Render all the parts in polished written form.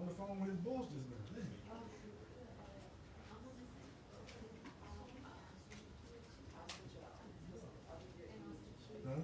on the phone with his boss just now. Dang. Huh?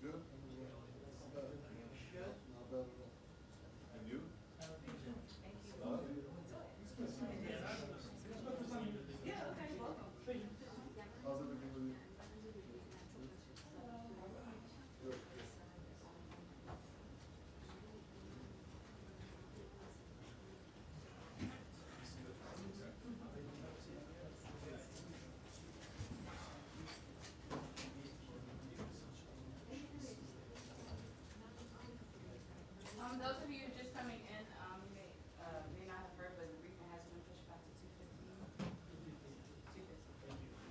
Good. Not bad at all. And you? How's everything with you? Good. Those of you just coming in, may not have heard, but the briefing has been pushed back to 2:15. 2:15. Thank you.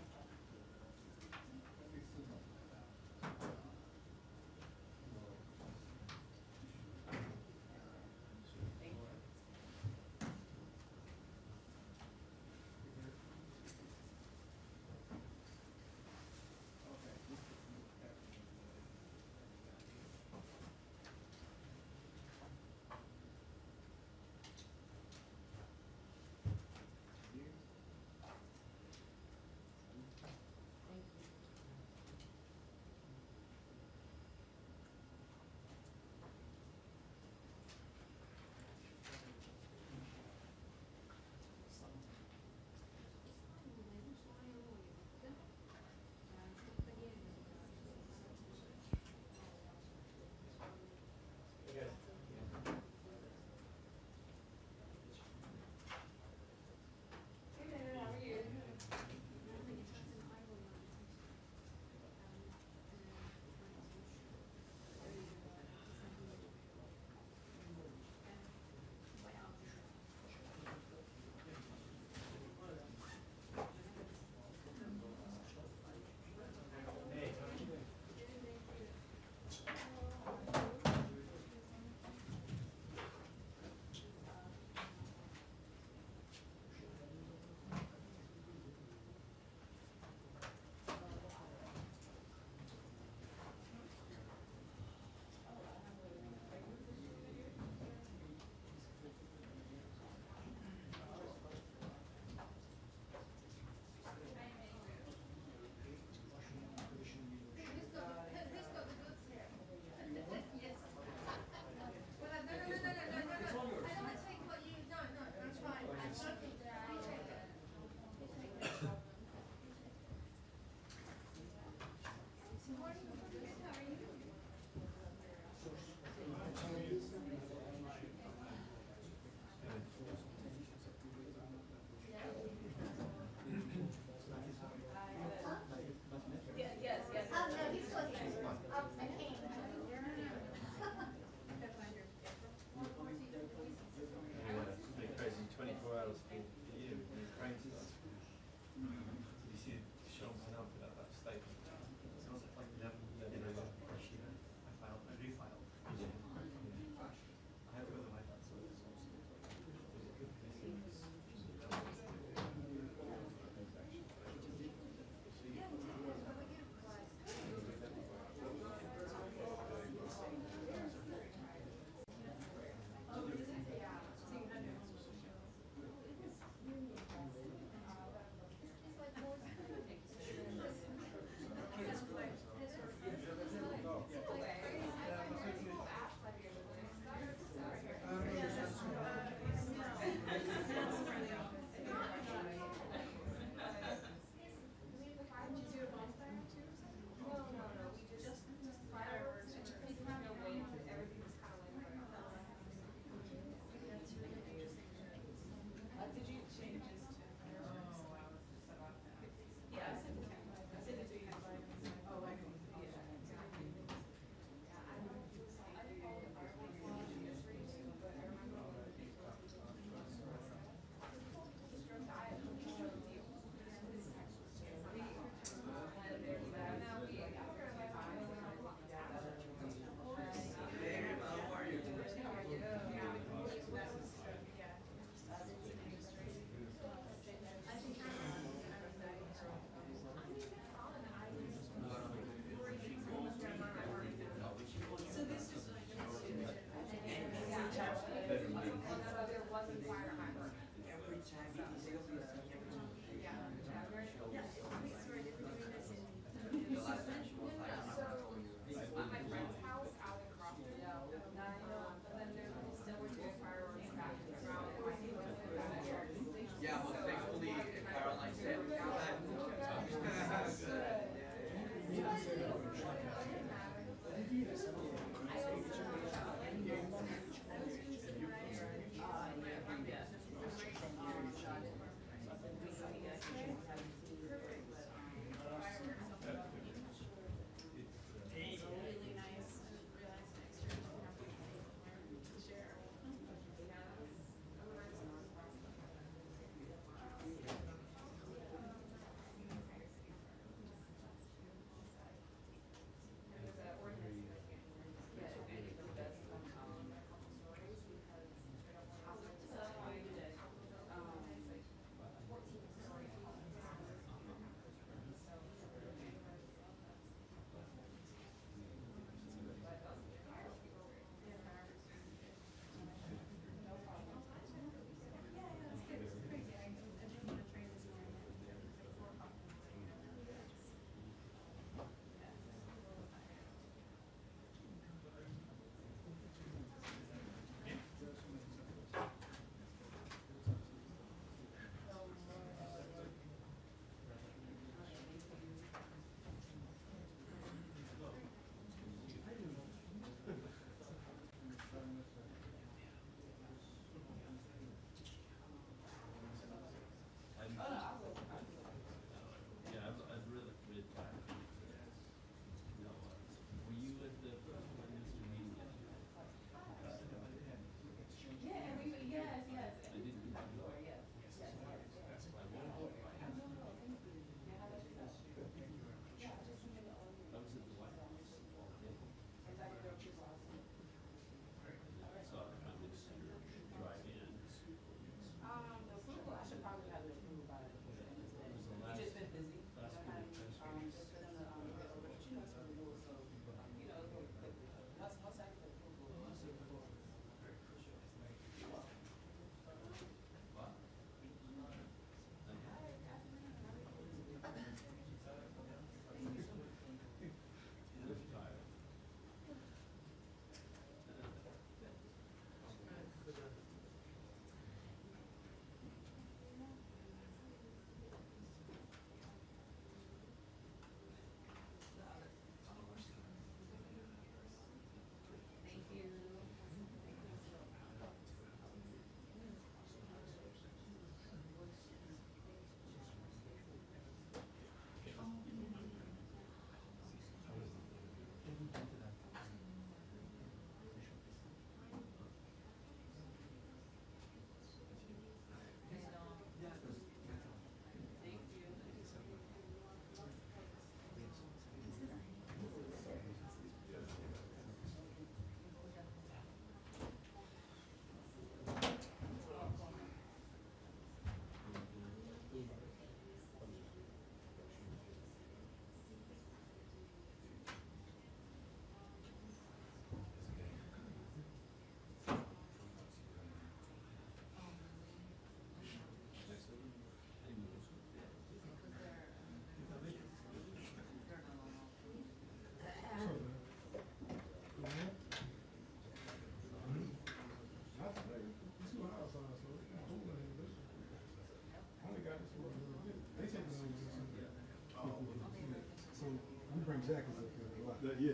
jackets up there a lot. Yeah.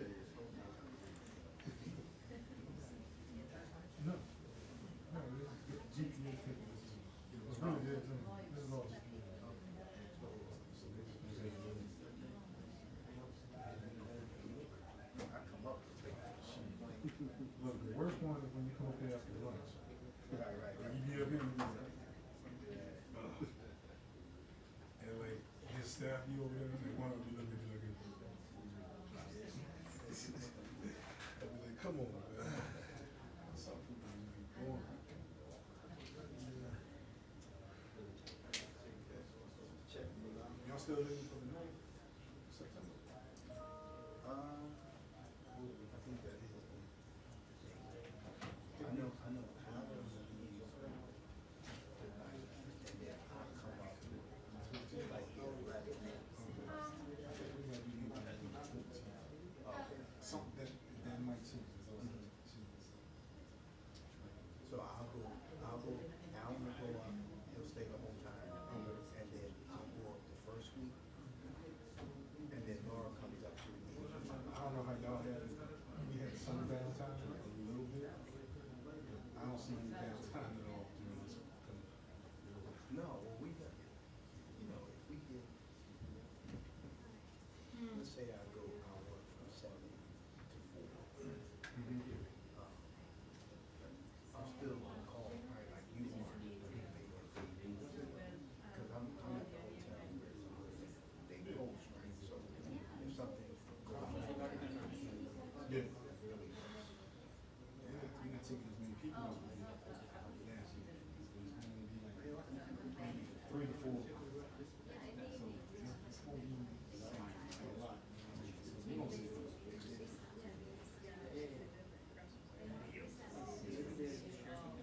No. No, this is good GPS pictures. It's really good too. This is awesome. Look, the worst one is when you come up there after lunch. Right. Like you get up here and you like, and like his staff be over there and one of them be looking at you like this. I'd be like, come on, man. Some people be going. Y'all still living for the night? September? I think that is. I know. I was leave the night, and then I come out like 11. Something that might change. So I'll go. Alan will go up. He'll stay the whole time, and then I'll go up the first week, and then Laura comes up to me. I don't know how y'all had it. We had some downtime, a little bit. I don't see any downtime at all during this. No, well, we got, if we get, let's say I work from 7 to 4. I'm still on call, right, like you are, because I'm at the hotel where they post, right, so if something goes on, Yeah. We're not taking as many people as we did last year. It's going to be like maybe 3 to 4. So it's going to be a lot. So we don't see it. I'm just expecting it to be busy, but then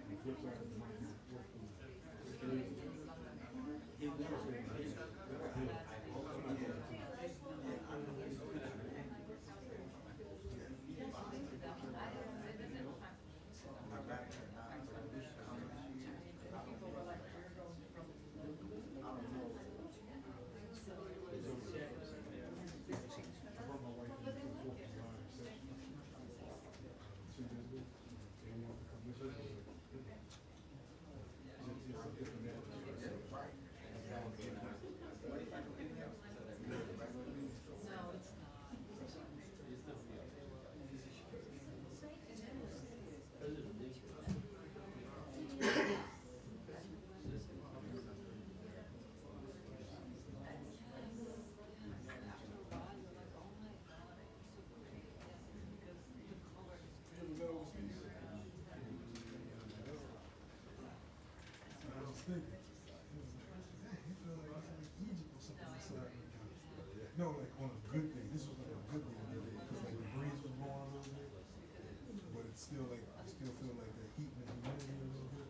the flip side is it might be work. No, like on a good day. This was like a good day because like the breeze was blowing a little bit, but it's still like I still feel like the heat and the humidity a little bit.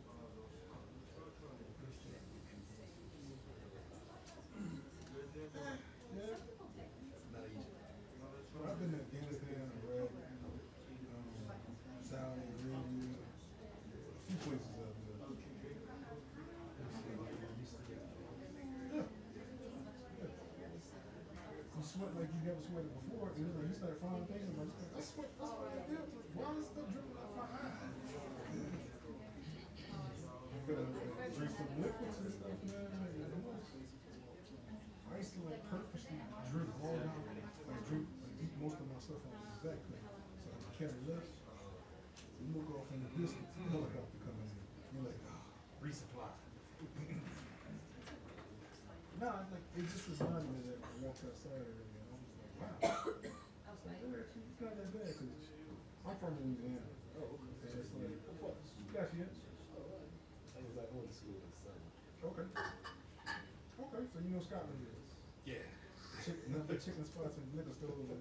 Yeah. I've been to Afghanistan, Iraq, Saudi Arabia, a few places out there. You sweat like you never sweated before, and then you start finding things like, I sweat like this. Why is stuff dripping out my eye? You gotta drink some liquids and stuff, man. I used to like purposely drink all down, eat most of my stuff on the back thing, so I can carry less. You look off in the distance, the helicopter coming in. You're like, resupply. Nah, like it just reminded me that I walked outside earlier and I was like, wow. I was like, it's not that bad because I'm from Louisiana. Oh, okay. And it's like, what? You got yet? I was like, I went to school in the summer. Okay. Okay, so you know Scotland is. Yeah. Nothing chicken spots and liquor stores and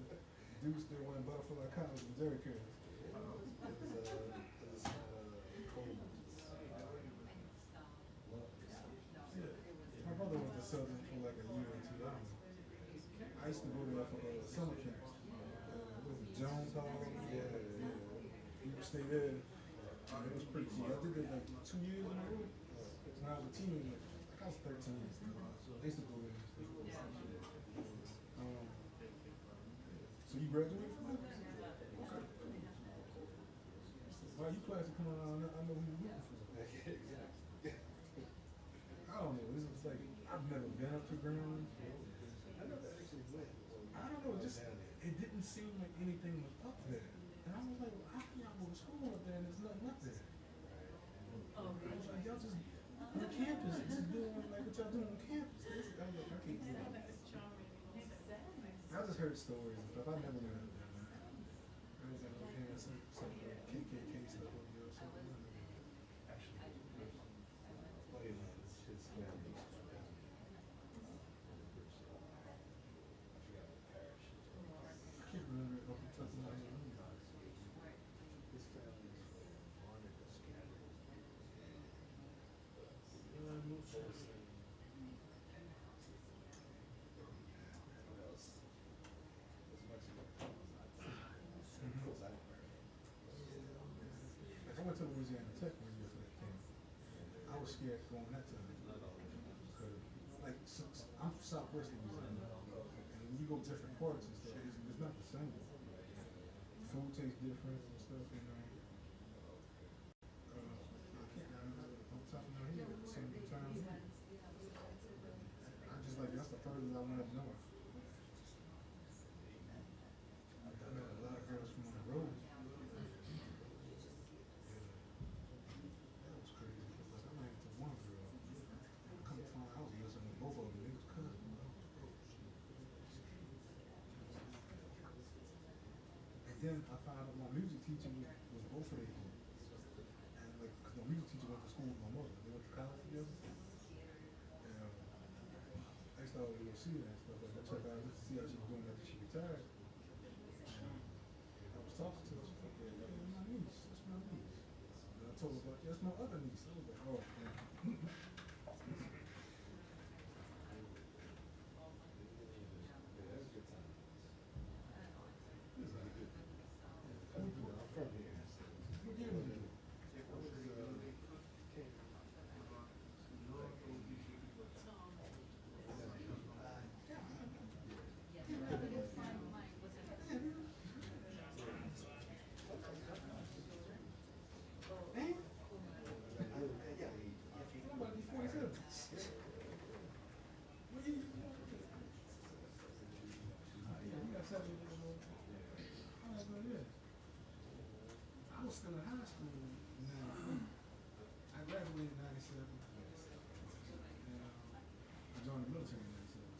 dudes still wearing butterfly collars and jerry cans. It was cold. Yeah. My brother went to sell I used to go there for summer camps. Was it Jones Hall? Yeah. You would stay there. It was pretty cool. I did it like 2 years in a row. When I was a teenager, like I was 13. So I used to go there. So you graduated from that? Okay. Why you class come on? I know who you're looking for. I don't know. It's like I've never been up to Greenland. I never actually went. I don't know. Just it didn't seem like anything was up there, and I was like, well, how can y'all go to school up there and there's nothing up there? I was like, y'all just on campus, just doing like what y'all doing on campus. I was like, I can't do that. I just heard stories and stuff. I never went up there, man. I was like, okay, some KKK stuff over there or something. Actually, funny enough, his family. I forgot what parish. I can't remember it off the top of my head. His family is from Nicosia. Folsom. What else? As much as Like I went to Louisiana Tech one year for that camp. I was scared going that time. Cause like I'm from Southwest Louisiana, and when you go different parts and stuff, it's not the same. Food tastes different and stuff, you know. I can't remember off the top of my head some of the times. I just like that's the furthest I went up north. I met a lot of girls from on the road. That was crazy. Like I ran into one girl. Come to find out, I was listening to both of them. They was cousins. And then I found out my music teacher was both of them. And like, cause my music teacher went to school with my mother. They went to college together. And I used to always go see her and stuff. Like I check out just to see how she was doing after she retired. I was talking to her. She was like, yeah, that's my niece. That's my niece. And I told her about, that's my other niece. I was like, oh, man. Yeah, that's a good time. It was really good. I'm from here. What year was it? I was still in high school in 93. I graduated in 97. And I joined the military in 97.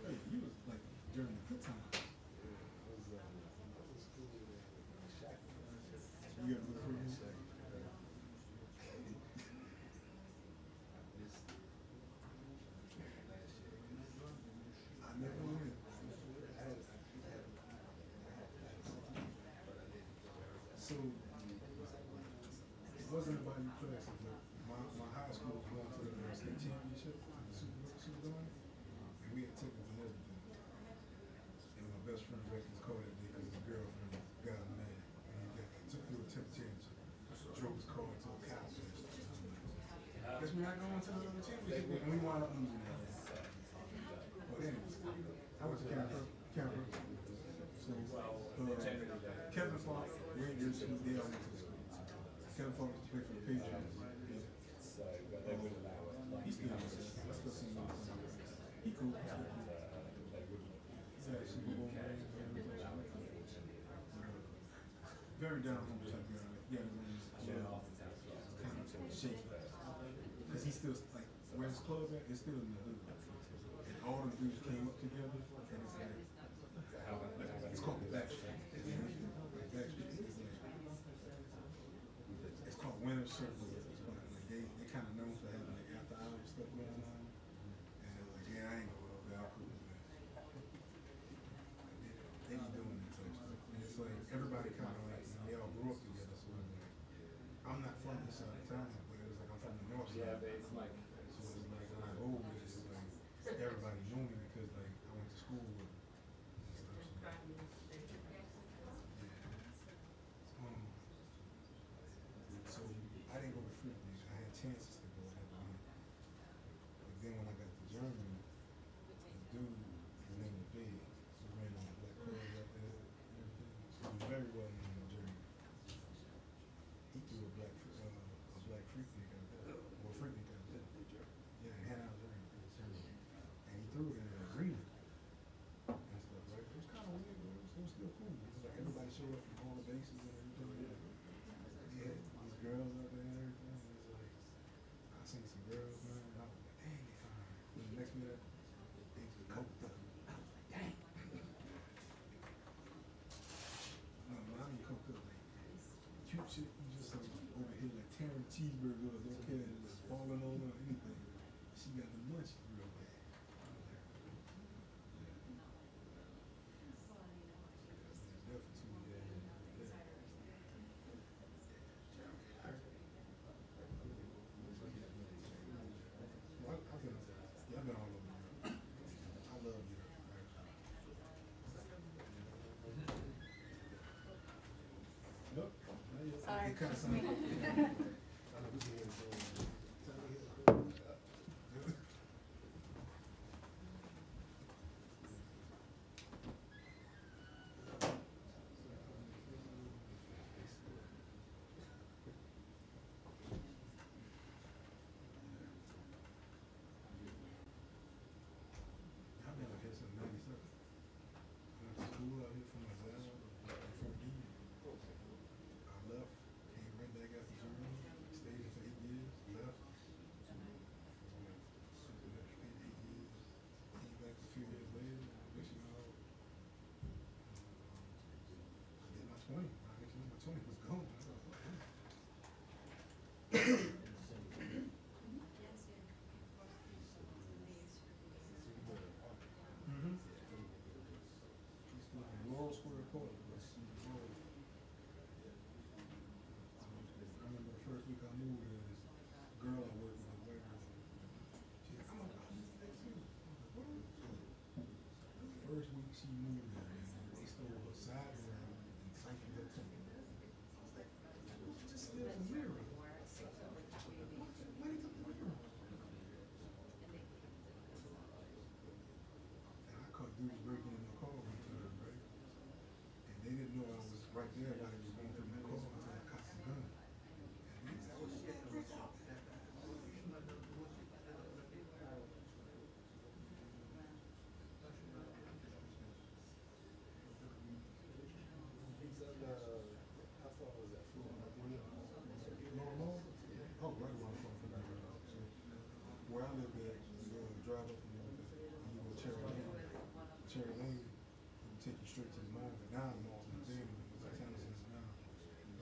Hey, you was like during the good time. I was in school in Shackleton. You got recruited? I never went. So it wasn't about your classes, but my high school was going to the state championship, the super going, and we had tickets and everything. And my best friend wrecked his car that day because his girlfriend got him mad. And he took me to the championship, drove his car into a cow fest. Guess we're not going to the championship, and we wound up losing that. But anyways, I went to Cameroon. So Kevin Falk, Rangers, they all went to the school. Kevin Falk used to play for the Patriots. He still is. I still see him. He cool. He's had a Super Bowl ring. Very down home type guy. Yeah, kind of shaky. Because he's still like where his club at, it's still in the hood. And all the dudes came up together, and it's like it's called the Backstreet. It's called Winter Circle. They kind of known for having like after hours stuff going on. And they're like, yeah, I ain't going over there. I'll cool with that. They be doing that type stuff. And it's like everybody kind of like, they all grew up together. So it's like, I'm not from this side of town, but it was like I'm from the north side. Yeah, but it's like, So it's like when I go over there, it's like everybody knew me because like I went to school with them and stuff. So, I didn't go to Freak Week. I had chances to go that week. But then when I got to Germany, the dude, his name was Big, he ran on the black cars out there and everything. He was very well known in Germany. He threw a black Freak Week out there, or Freak Week out there. Yeah, in Hanover, Germany. And he threw it in an arena and stuff, right? It was kind of weird, but it was still cool. It was like everybody showed up from all the bases and everything. He had these girls out there and everything. And it was like, I seen some girls, man, and I was like, dang, they fine. And the next minute, they just coked up. I was like, dang. No, I mean coked up, like, cute shit. You just like over here, like tearing the cheeseburger up, don't care, just falling on or anything. She got the munchies real bad. I've been all over Europe. I love Europe. Nope. Sorry. It kind of sounds like I've been out here since '97. I went to school out here for my job in FPV. I left, came right back out to Germany, stayed here for 8 years, left. Stayed 8 years, came back a few years later, mission out. I did my 20. My 20 was gone. I was like, Laurel Square Park. I remember the first week I moved there, this girl I worked with, a white girl, she said, I'm about to next week. The first week she moved there, they stole her side mirror and siphoned her temple. I was like, just steal the mirror. Why they took the mirror? And I caught dudes breaking in the car one time, right? And they didn't know I was right there while they was going through my car until I cocked the gun. And they said, oh shit, break out. How far was that from? Normal? Oh, right around the corner from that. So, where I live at, you go drive up and you go Cherry Lane. Cherry Lane, it will take you straight to the mall. But now the mall's not there anymore. It's like town center now.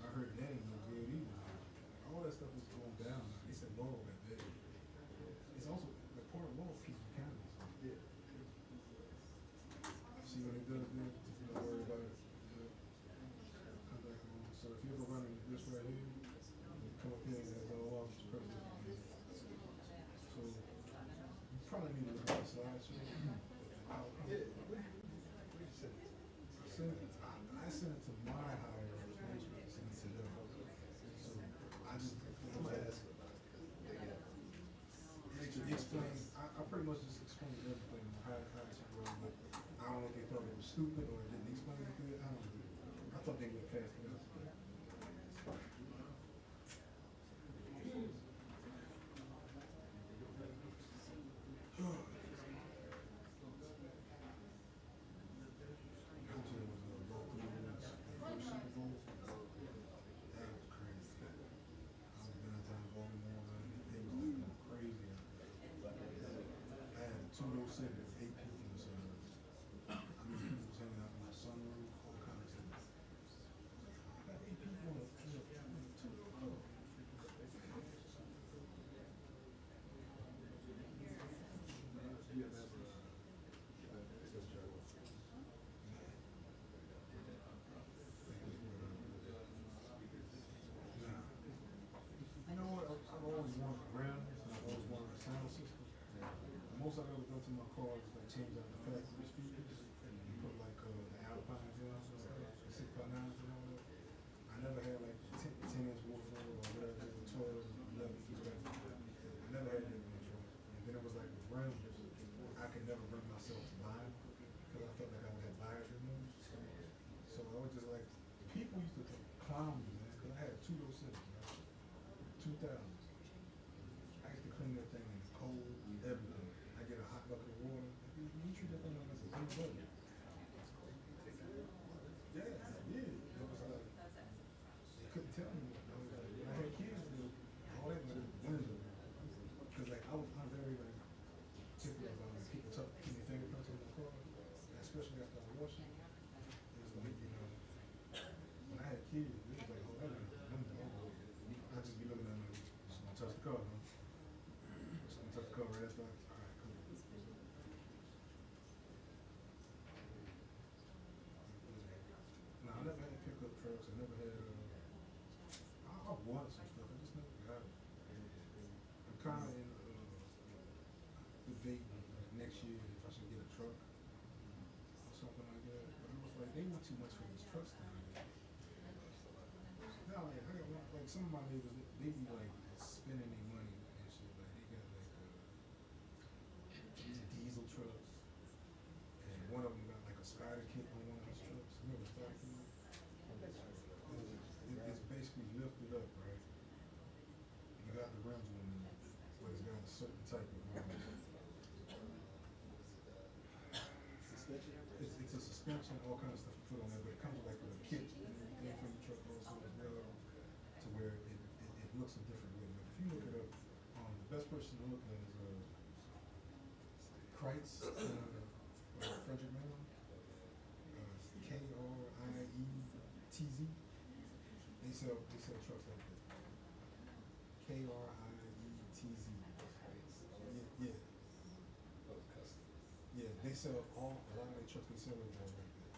I heard that ain't no good either. Like, all that stuff is going down now. They said Laurel got bad. It's also, the part of Laurel keeps the county. Yeah. See what it does there? Don't worry about it. Come back home. So if you ever run into this right here, you come up here and has all office president. So you probably need to look at the slideshow. Yeah. What did you send it to? I sent it to my higher ups. They were supposed to send it to them. So I just Somebody asked about it because they explain. I pretty much just explained everything how it rolled, but I don't know if they thought it was stupid or it didn't explain it good. I don't know. I thought they would have passed it out. City, 8 people in the sunroof. I mean, people was hanging out in the sunroof, all kinds of stuff. I got 8 people in a two-door car. you have business travel. You know what? I've always wanted Rams and I've always wanted a sound system. The most I've ever done to to my car was like change out the factory speakers and put like the Alpines in, the 6x9s and all that. I never had like 10-inch woofer or whatever, it was 12, 11 feet back. I never had that in my truck. And then it was like with rims, I could never bring myself to buy them because I felt like I would have buyer's remorse. So I was just like, people used to clown me, man, because I had a 207, right? 2000s. I used to clean that thing in the cold, everything. I get a hot bucket of water. You treat that thing like it's a big bucket. Yeah, I did. It was like, they couldn't tell me. I was like, when I had kids, all that was the window. Because like I'm very like particular about like people keeping fingerprints on my car, especially after I wash it. It was like, you know, when I had kids, it was like, oh, that was the window. I'd just be looking at them like, just gonna touch the car, huh? Just gonna touch the car, right? That's like, all right, cool. No, I never had pickup trucks. I never had. I wanted some stuff. I just never got it. I'm kind of in debating like next year if I should get a truck or something like that. But it was like they want too much for these trucks down there. No, like I got one, like some of my neighbors, they be like spending their money and shit. Like they got like these diesel trucks, and one of them got like a spider kit on one of his trucks. You know the spider kit? It's basically lifted up, right? You got the rims on it, but it's got a certain type of it's a suspension, all kinds of stuff you put on there, but it comes like with a kit and everything from the truck also as well, to where it looks a different way. But if you look it up, the best person to look at is Kreitz, Frederick Miller, Krietz. They sell trucks like that. Krietz. Yeah. Yeah, they sell a lot of their trucks. They sell it all like that.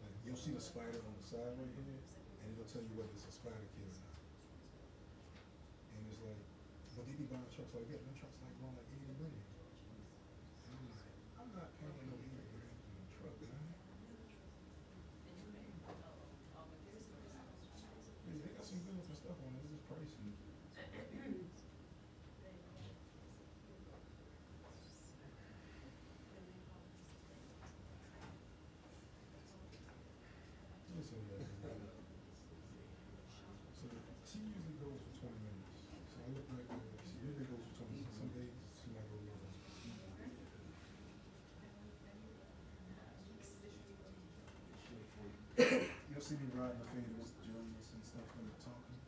Like you'll see the spider on the side right here, and it'll tell you whether it's a spider kit or not. And it's like, but they be buying trucks like that. Them trucks like going like 80 grand. And I'm like, I'm not paying no 80 grand for a truck, man. Yeah, they got some good looking stuff on it. It's just pricey. So she usually goes for 20 minutes. So I look like she usually goes for 20 minutes. Some days she might go a little longer. You'll see me riding the fade with Julius and stuff when they're talking.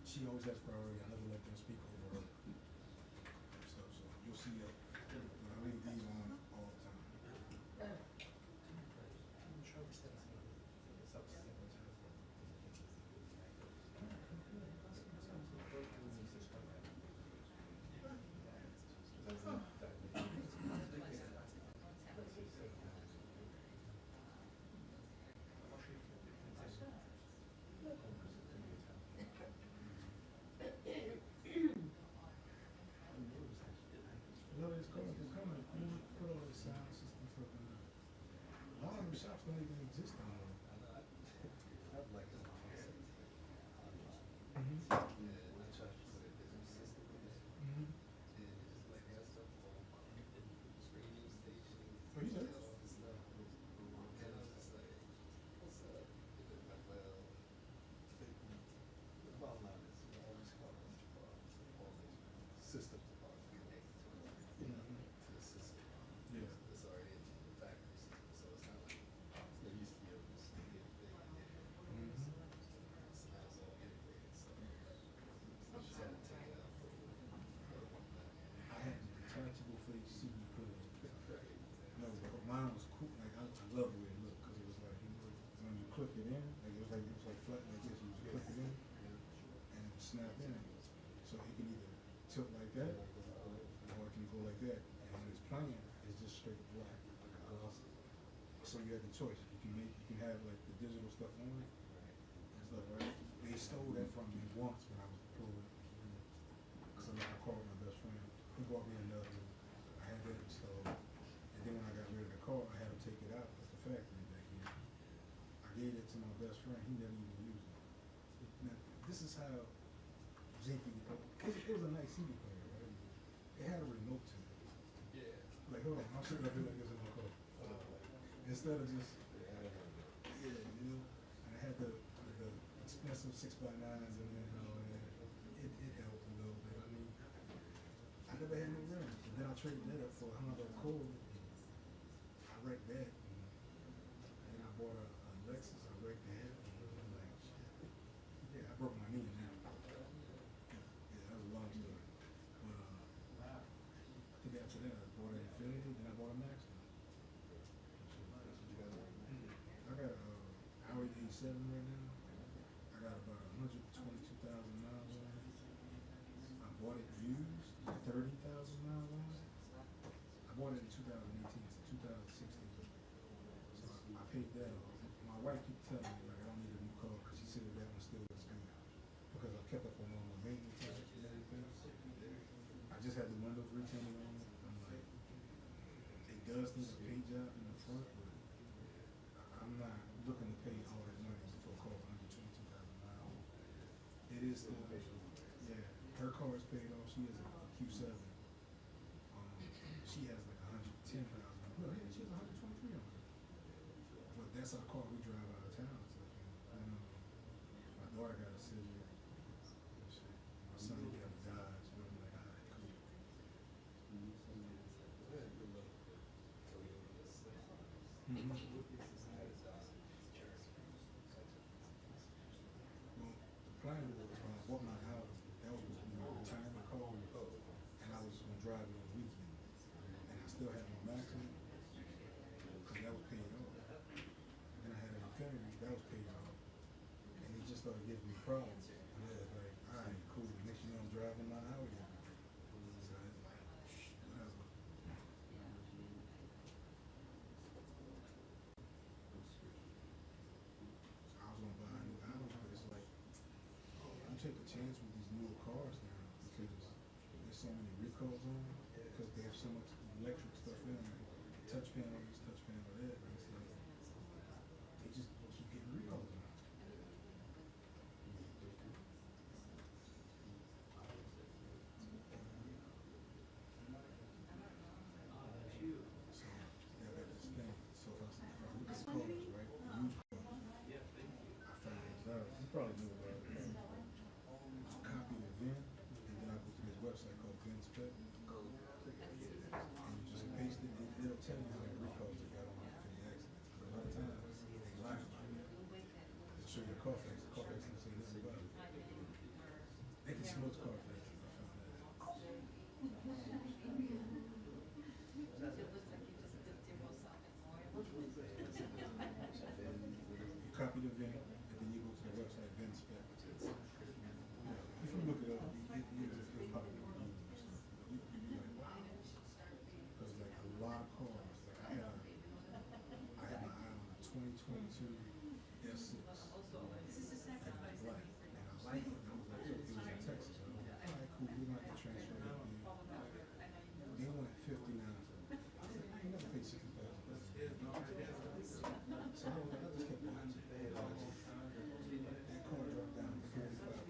She always has priority. I never let them speak over her. Stuff. So you'll see that when I leave these on all the time. Shops don't even exist anymore. I'd like to Oh, you there? System. Yeah. It's already in the factory system, so it's not like they used to be able to sneak anything in there. So now it's all integrated, so you just had to take it out. I had the detachable face CD player. No, but mine was cool. Like I love the way it looked because it was like when you click it in, like it was like flat like this. You just click it in and it would snap in. So it can either tilt like that or it can go like that. And when it's playing, it's just straight black, like a glossy. So you have the choice. You can have like the digital stuff on it and stuff, right? They stole that from me once when I was deployed. Because I called my best friend. He bought me another. I had that to my best friend. He never even used it. Now, this is how janky it was a nice CD player, right? It had a remote to it. Yeah. Like, hold on, I'm sure I do like this in my car. Instead of just, yeah, you know, and I had the expensive 6x9s and then all that. It helped a little bit. I mean, I never had no rims. And then I traded that up for a Honda Accord. I wrecked that. And then I bought a Lexus. I wrecked that. And I'm like, shit. Yeah, I broke my knee now. Yeah, that was a long story. But I think after that I bought an Infiniti, then I bought a Maxima. I got a Audi A7 right now. I got about 122,000 miles on it. I bought it used, 30,000 miles on it. I bought it in 2018, so 2016. So I paid that off. My wife kept telling me like I don't need a new car because she said that one still looks good. Because I kept up on all my maintenance and everything. I just had the windows retinted on it. I'm like, it does need a paint job in the front, but I'm not looking to pay all that money for a car 122,000 miles. It is still, yeah. Her car is paid off. She has a Q7. She has like 110,000. No, yeah, she has 123 on her. But that's our car we drive out of town. So, my daughter got a Civic. My son got a Dodge. And I'm like, all right, cool. I had good luck with Toyotas. Mm-hmm. I had a Dodge Cherokee. Well, the plan was when I bought my house, that was supposed to be my retirement car, and I was going to drive it on the weekend. And I still had my Maxima, because that was paid off. And then I had an Infiniti, that was paid off. And he just started giving me problems. And I was like, all right, cool. Next thing you know, I'm driving my Audi. So it's like, whatever. I was gonna buy a new Audi, but it's like, you take a chance with these newer cars now because there's so many recalls on them because they have so much electric stuff in them. Touch panel this, touch panel that. And it's like, they just keep getting recalls on them. So, yeah, that's this thing. So if I look at cars, right, used cars, I find these out. You probably knew about it. I copy the VIN, and then I go to this website called VIN Spec. And you just paste it, it'll tell you how many recalls you got on it for the accidents. Because a lot of times, they lie about it. They'll show you the Carfax. The Carfax doesn't say nothing about it. They can smudge Carfax. I found that out. You copy the VIN, and then you go to the website VIN Spec. If you look it up, it'll probably be reviews and stuff. You'd be like, wow. Because like a lot of cars, like I had my eye on a 2022 S6. And it was black. And I liked it. And I was like, it was in Texas. I was like, all right, cool, we're going to have to transfer that thing. They wanted 59 for it. I was like, I ain't never paid 60,000 for it. So I was like, I just kept watching. That car dropped down to $45,000.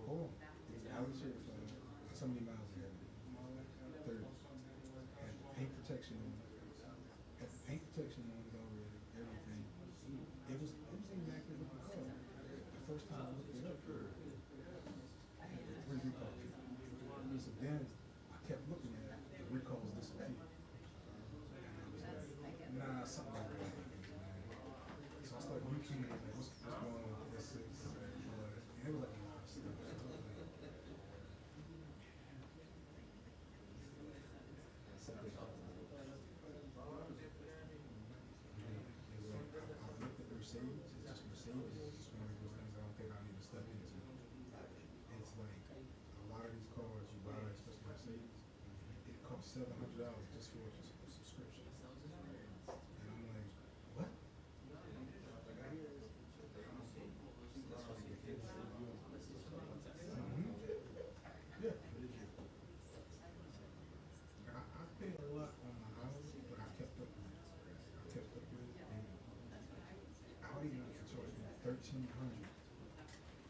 Hold on. It's Audi certified. So many miles it had? 30. Had the paint protection on it. Had the paint protection on it already. Everything. It was immaculate looking car. The first time I looked it up, I had 3 recalls. So then I kept looking at it. The recalls disappeared. And I was like, nah, something like that. So I started YouTubing like, what's going on with the S6? And it was like a lot of stuff. So I was like, I looked at Mercedes. It's just Mercedes. It's just one of those things I don't think I need to step into. It's like a lot of these cars you buy, especially Mercedes, it costs $700 just for a subscription. And I'm like, what? Yeah. I paid a lot on my house, but I kept up with it. And I $1,300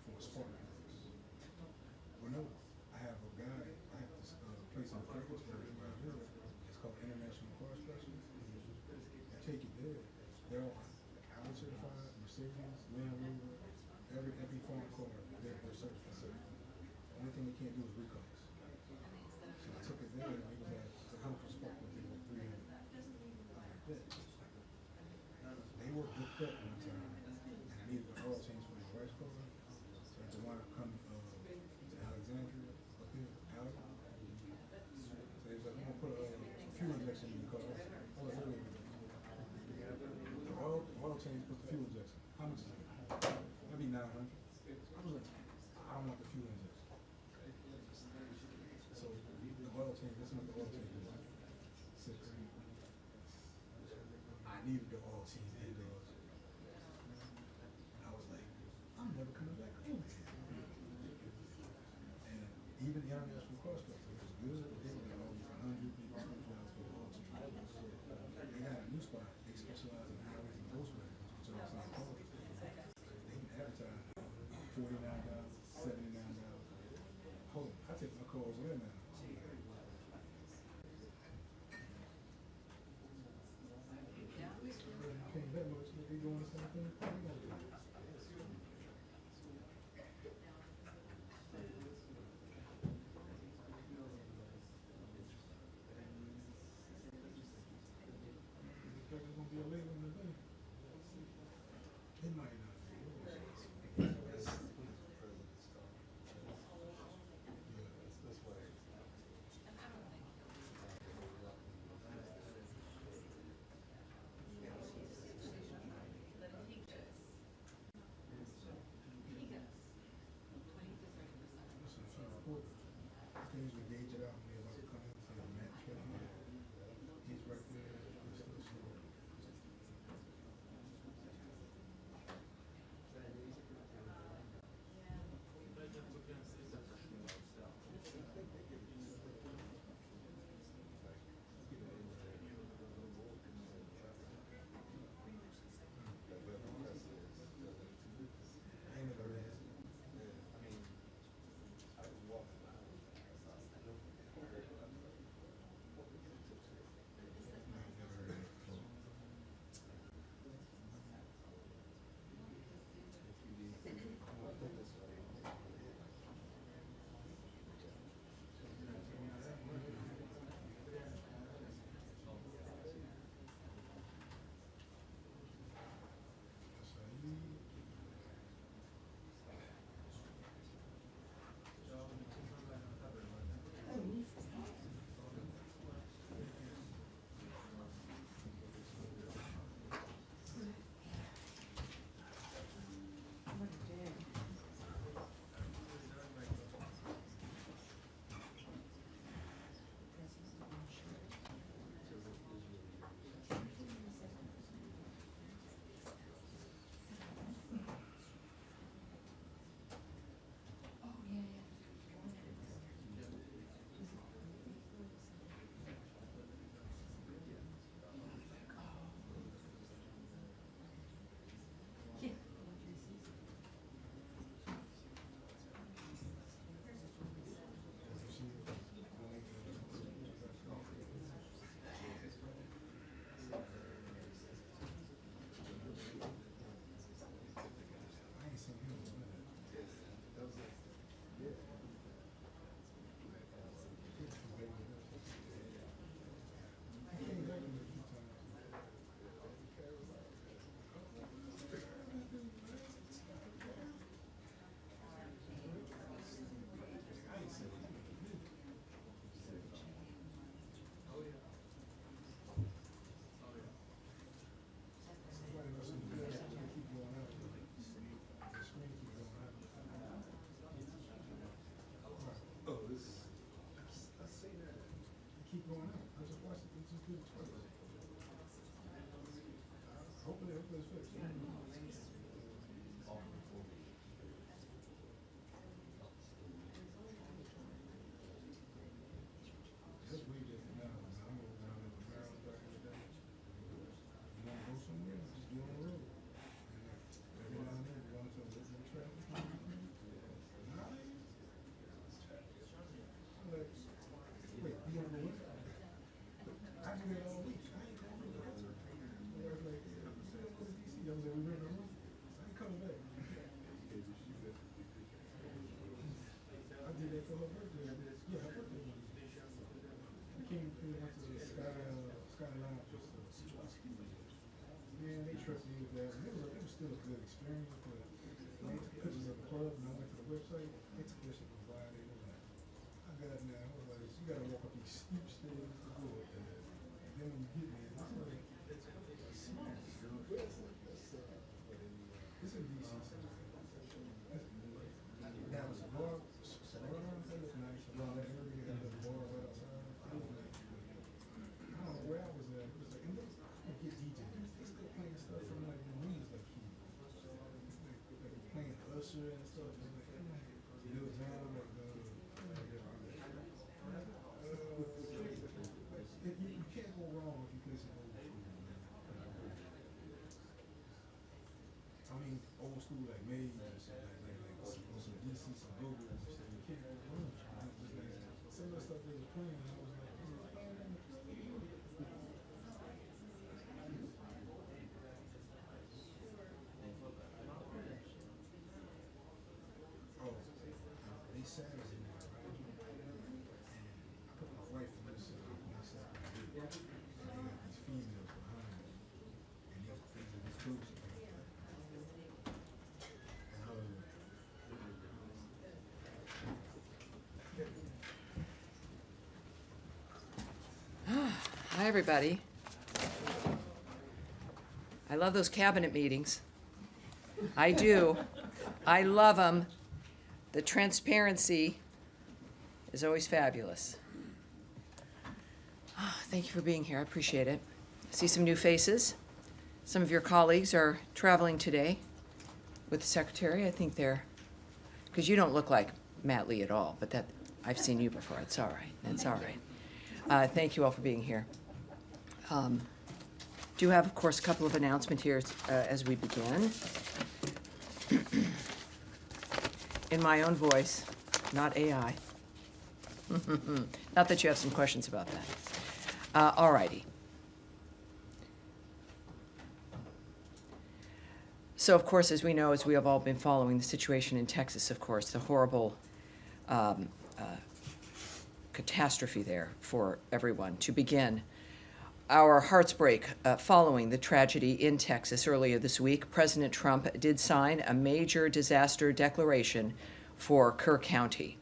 for a spark course. Well, no, I have a guy, I have this place in Fredericksburg right here. It's called International Car Specialist. I take it there. They're all Audi certified, Mercedes, Land Rover, every foreign car, they're certified. The only thing they can't do is recalls. So I took it there, and it was like, the helper spark was like 300. I'm like, that. They were booked up one time, and I needed an oil change for my wife's car. So I had to wind up coming to Alexandria, up here, Alex. So they was like, I'm gonna put a fuel injection in the car. I was like, wait. The oil change plus the fuel injection. How much is it? That'd be $900. I was like, I don't want the fuel injection. So the oil change, that's not the oil change. $6. I needed the oil change $8. And I was like, I'm never coming back home. And even the international cost structure was good, but they were like always $100, maybe $200 for the oil change. They got a new spot. They specialize in highways and Volkswagen, which are the same cars. They can advertise $49, $79. Hold on, I take my cars there now. Paying that much, they doing the same thing. That was every minute. I ain't coming back. I did that for her birthday. Yeah, her birthday. We came to the Sky Lounge or something. Yeah, they trusted me with that. And it was still a good experience. But when they took pictures of the club and I went to the website, they took that shit from Friday. They were like, I got it now. I was like, you gotta walk up these steep stairs to go up there. And then when you get there, it's like, it's in DC. Now it's a bar. That looked nice. Around that area, had a bar right outside. I don't know where I was at. It was like, and they get DJs. They still playing stuff from like when we was like kids. Like playing Usher and stuff. And like, Lil Jon, like you can't go wrong if you play some old school. I mean, old school like Maze and shit, like some DC, some go-go and shit. You can't go wrong. Some of the stuff they were playing, I was like, is it playing in the club? Oh, they savage in there, right? And I put my wife in this side, and they got these females behind me, and these groups are like that. And I was like, Hi, everybody. I love those cabinet meetings. I do. I love them. The transparency is always fabulous. Thank you for being here. I appreciate it. I see some new faces. Some of your colleagues are traveling today with the secretary. I think they're, because you don't look like Matt Lee at all, but that I've seen you before. It's all right. That's all right. Thank you all for being here. Do have, of course, a couple of announcements here as we begin. In my own voice, not AI. Not that you have some questions about that. All righty. So, of course, as we know, as we have all been following the situation in Texas, of course, the horrible catastrophe there for everyone. To begin, our hearts break following the tragedy in Texas earlier this week. President Trump did sign a major disaster declaration for Kerr County.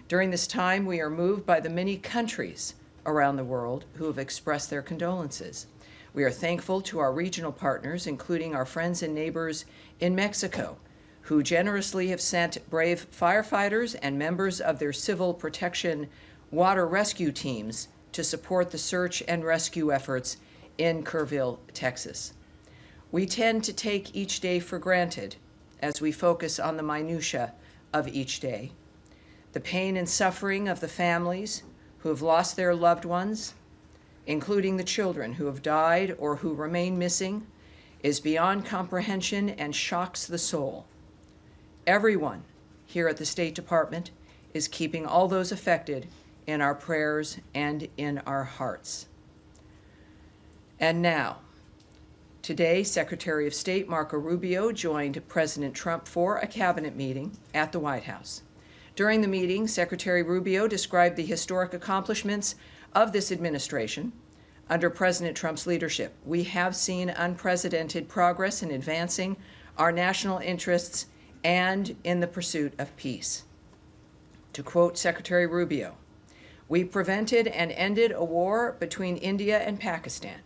During this time, we are moved by the many countries around the world who have expressed their condolences. We are thankful to our regional partners, including our friends and neighbors in Mexico, who generously have sent brave firefighters and members of their civil protection water rescue teams to support the search and rescue efforts in Kerrville, Texas. We tend to take each day for granted as we focus on the minutia of each day. The pain and suffering of the families who have lost their loved ones, including the children who have died or who remain missing, is beyond comprehension and shocks the soul. Everyone here at the State Department is keeping all those affected in our prayers and in our hearts. And now, today, Secretary of State Marco Rubio joined President Trump for a cabinet meeting at the White House. During the meeting, Secretary Rubio described the historic accomplishments of this administration under President Trump's leadership. We have seen unprecedented progress in advancing our national interests and in the pursuit of peace. To quote Secretary Rubio, "We prevented and ended a war between India and Pakistan.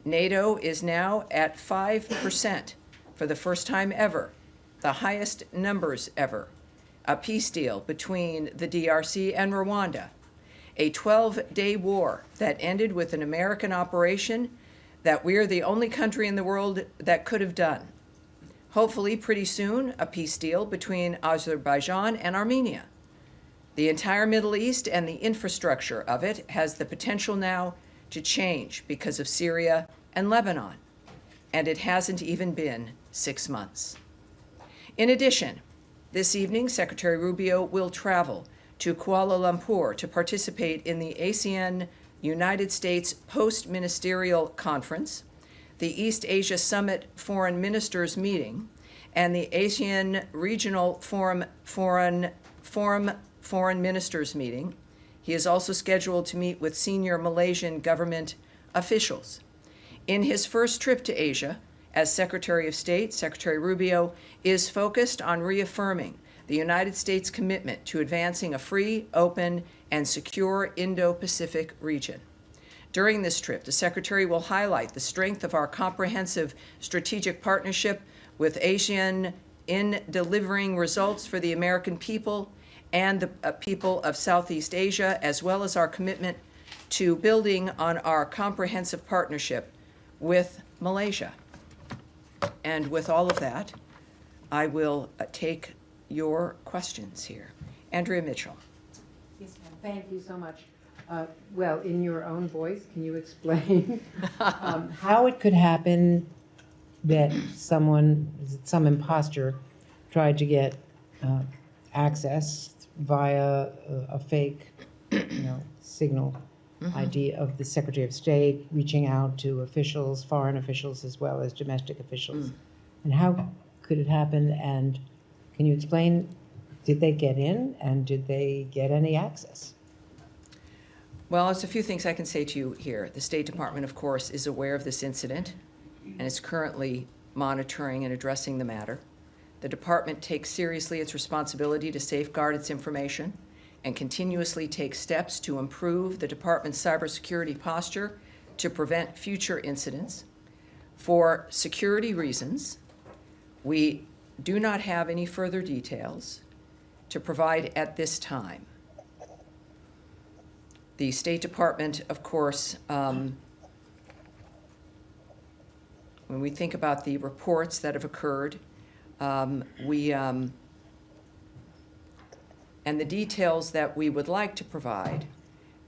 NATO is now at 5% for the first time ever, the highest numbers ever. A peace deal between the DRC and Rwanda. A 12-day war that ended with an American operation that we're the only country in the world that could have done. Hopefully, pretty soon, a peace deal between Azerbaijan and Armenia. The entire Middle East and the infrastructure of it has the potential now to change because of Syria and Lebanon, and it hasn't even been 6 months." In addition, this evening, Secretary Rubio will travel to Kuala Lumpur to participate in the ASEAN United States Post-Ministerial Conference, the East Asia Summit Foreign Ministers meeting and the Asian Regional Forum Foreign Ministers meeting. He is also scheduled to meet with senior Malaysian government officials. In his first trip to Asia as Secretary of State, Secretary Rubio is focused on reaffirming the United States' commitment to advancing a free, open, and secure Indo-Pacific region. During this trip, the Secretary will highlight the strength of our comprehensive strategic partnership with ASEAN in delivering results for the American people and the people of Southeast Asia, as well as our commitment to building on our comprehensive partnership with Malaysia. And with all of that, I will take your questions here. Andrea Mitchell. Yes, ma'am. Thank you so much. Well, in your own voice, can you explain how it could happen that some imposter tried to get access via a fake, signal ID of the Secretary of State reaching out to officials, foreign officials, as well as domestic officials? And how could it happen? And can you explain, did they get in and did they get any access? Well, there's a few things I can say to you here. The State Department, of course, is aware of this incident and is currently monitoring and addressing the matter. The department takes seriously its responsibility to safeguard its information and continuously takes steps to improve the department's cybersecurity posture to prevent future incidents. For security reasons, we do not have any further details to provide at this time. The State Department, of course, when we think about the reports that have occurred, and the details that we would like to provide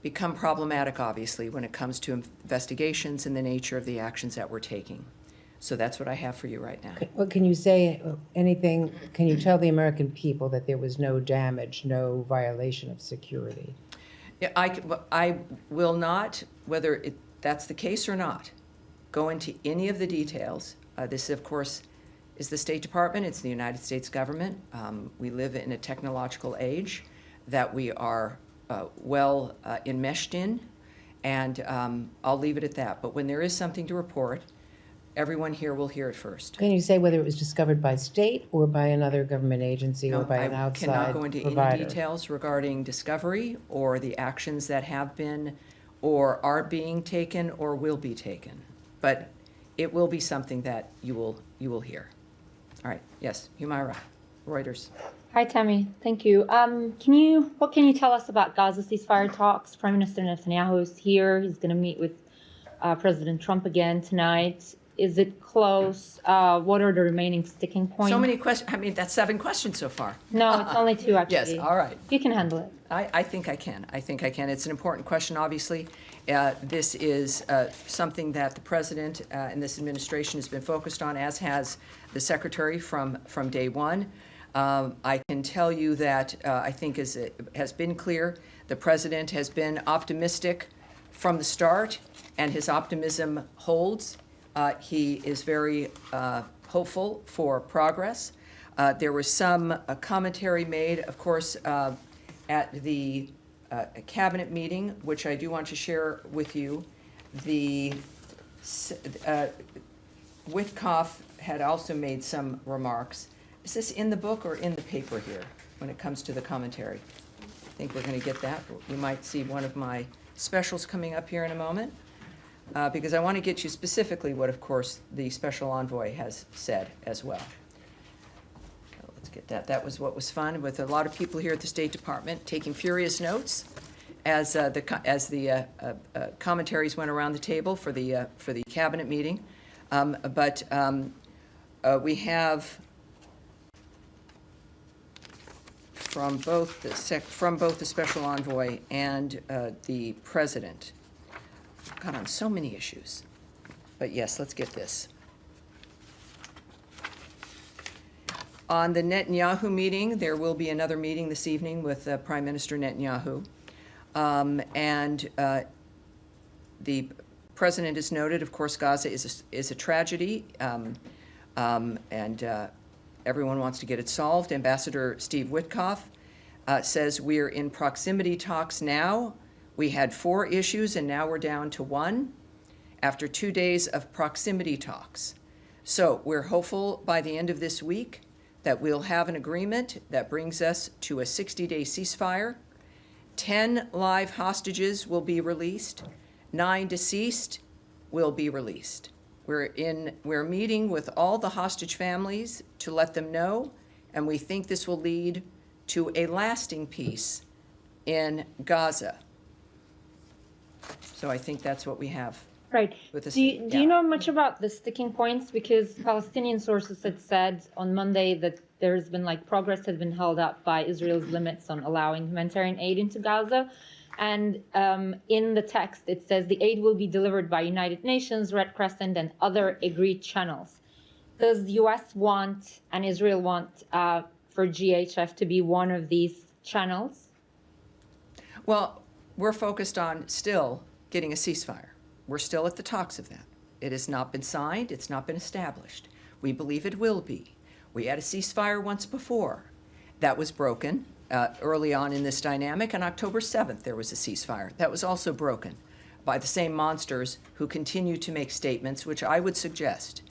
become problematic, obviously, when it comes to investigations and the nature of the actions that we're taking. So that's what I have for you right now. Well, can you say anything, can you tell the American people that there was no damage, no violation of security? Yeah, I will not, whether that's the case or not, go into any of the details. This, of course, is the State Department. It's the United States government. We live in a technological age that we are well enmeshed in, and I'll leave it at that. But when there is something to report, everyone here will hear it first. Can you say whether it was discovered by state or by another government agency or by an outside provider? I cannot go into any details regarding discovery or the actions that have been or are being taken or will be taken. But it will be something that you will hear. All right. Yes, Humaira, Reuters. Hi, Tammy. Thank you. What can you tell us about Gaza ceasefire talks? Prime Minister Netanyahu is here. He's going to meet with President Trump again tonight. Is it close? What are the remaining sticking points? So many questions. I mean, that's 7 questions so far. No, it's only 2, actually. Yes, all right. You can handle it. I think I can. I think I can. It's an important question, obviously. This is something that the President and this administration has been focused on, as has the Secretary from day one. I can tell you that I think as it has been clear, the President has been optimistic from the start, and his optimism holds. He is very hopeful for progress. There was some commentary made, of course, at the cabinet meeting, which I do want to share with you. The Witkoff had also made some remarks. Is this in the book or in the paper here when it comes to the commentary? I think we're going to get that. You might see one of my specials coming up here in a moment. Because I want to get you specifically what, of course, the special envoy has said as well. So let's get that. That was what was fun, with a lot of people here at the State Department taking furious notes as the commentaries went around the table for the cabinet meeting. We have from both the special envoy and the president. Got on so many issues. But yes, let's get this. On the Netanyahu meeting, there will be another meeting this evening with Prime Minister Netanyahu. The President has noted, of course, Gaza is a tragedy, and everyone wants to get it solved. Ambassador Steve Witkoff says we're in proximity talks now. We had 4 issues, and now we're down to 1 after 2 days of proximity talks. So we're hopeful by the end of this week that we'll have an agreement that brings us to a 60-day ceasefire. 10 live hostages will be released. 9 deceased will be released. We're meeting with all the hostage families to let them know, and we think this will lead to a lasting peace in Gaza. So I think that's what we have. Right. With this, Do you know much about the sticking points? Because Palestinian sources had said on Monday that there's been progress has been held up by Israel's limits on allowing humanitarian aid into Gaza. And in the text, it says the aid will be delivered by United Nations, Red Crescent, and other agreed channels. Does the U.S. want and Israel want for GHF to be one of these channels? Well, we're focused on still getting a ceasefire. We're still at the talks of that. It has not been signed. It's not been established. We believe it will be. We had a ceasefire once before. That was broken early on in this dynamic. On October 7th, there was a ceasefire. That was also broken by the same monsters who continue to make statements, which I would suggest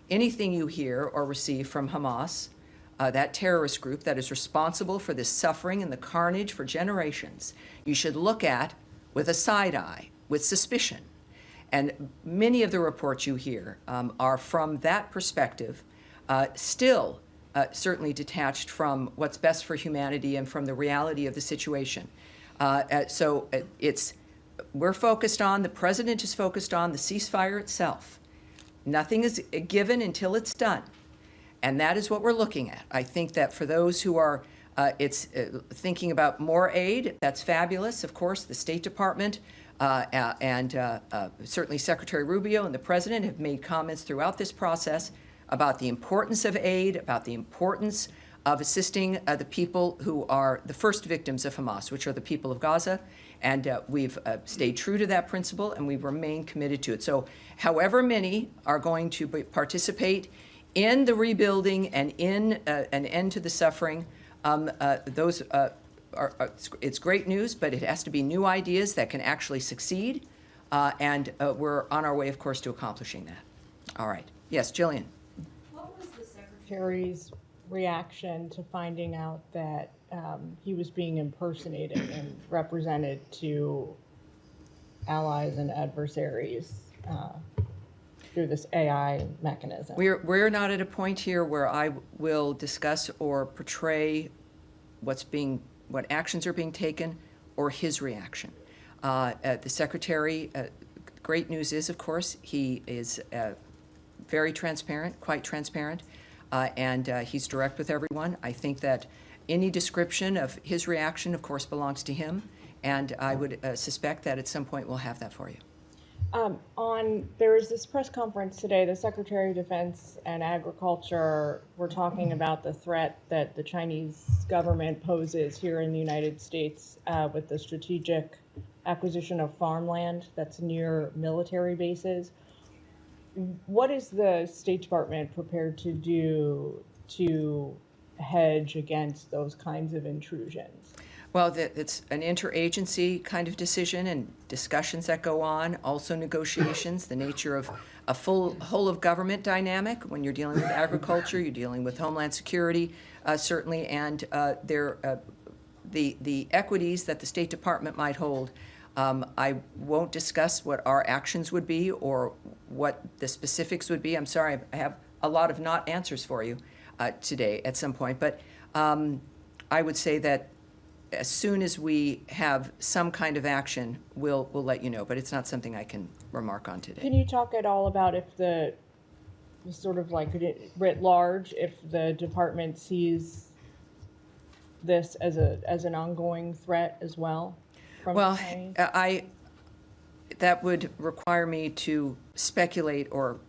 anything you hear or receive from Hamas, that terrorist group that is responsible for this suffering and the carnage for generations, you should look at with a side eye, with suspicion. And many of the reports you hear are from that perspective, still certainly detached from what's best for humanity and from the reality of the situation. We're focused on, the president is focused on the ceasefire itself. Nothing is given until it's done. And that is what we're looking at. I think that for those who are thinking about more aid, that's fabulous. Of course, the State Department and certainly Secretary Rubio and the President have made comments throughout this process about the importance of aid, about the importance of assisting the people who are the first victims of Hamas, which are the people of Gaza. And we've stayed true to that principle, and we remain committed to it. So however many are going to participate in the rebuilding and in an end to the suffering, it's great news, but it has to be new ideas that can actually succeed, and we're on our way, of course, to accomplishing that. All right. Yes, Jillian. What was the Secretary's reaction to finding out that he was being impersonated and represented to allies and adversaries through this AI mechanism? We're not at a point here where I will discuss or portray what actions are being taken or his reaction. The Secretary, great news is, of course, he is very transparent, quite transparent, and he's direct with everyone. I think that any description of his reaction, of course, belongs to him, and I would suspect that at some point we'll have that for you. There was this press conference today, the Secretary of Defense and Agriculture were talking about the threat that the Chinese government poses here in the United States with the strategic acquisition of farmland that's near military bases. What is the State Department prepared to do to hedge against those kinds of intrusions? Well, it's an interagency kind of decision and discussions that go on, also negotiations, the nature of a full whole of government dynamic. When you're dealing with agriculture, you're dealing with Homeland Security, certainly, and the equities that the State Department might hold. I won't discuss what our actions would be or what the specifics would be. I'm sorry, I have a lot of not answers for you today at some point, but I would say that as soon as we have some kind of action, we'll let you know, but it's not something I can remark on today. Can you talk at all about if the sort of writ large, if the department sees this as an ongoing threat as well? Well, that would require me to speculate or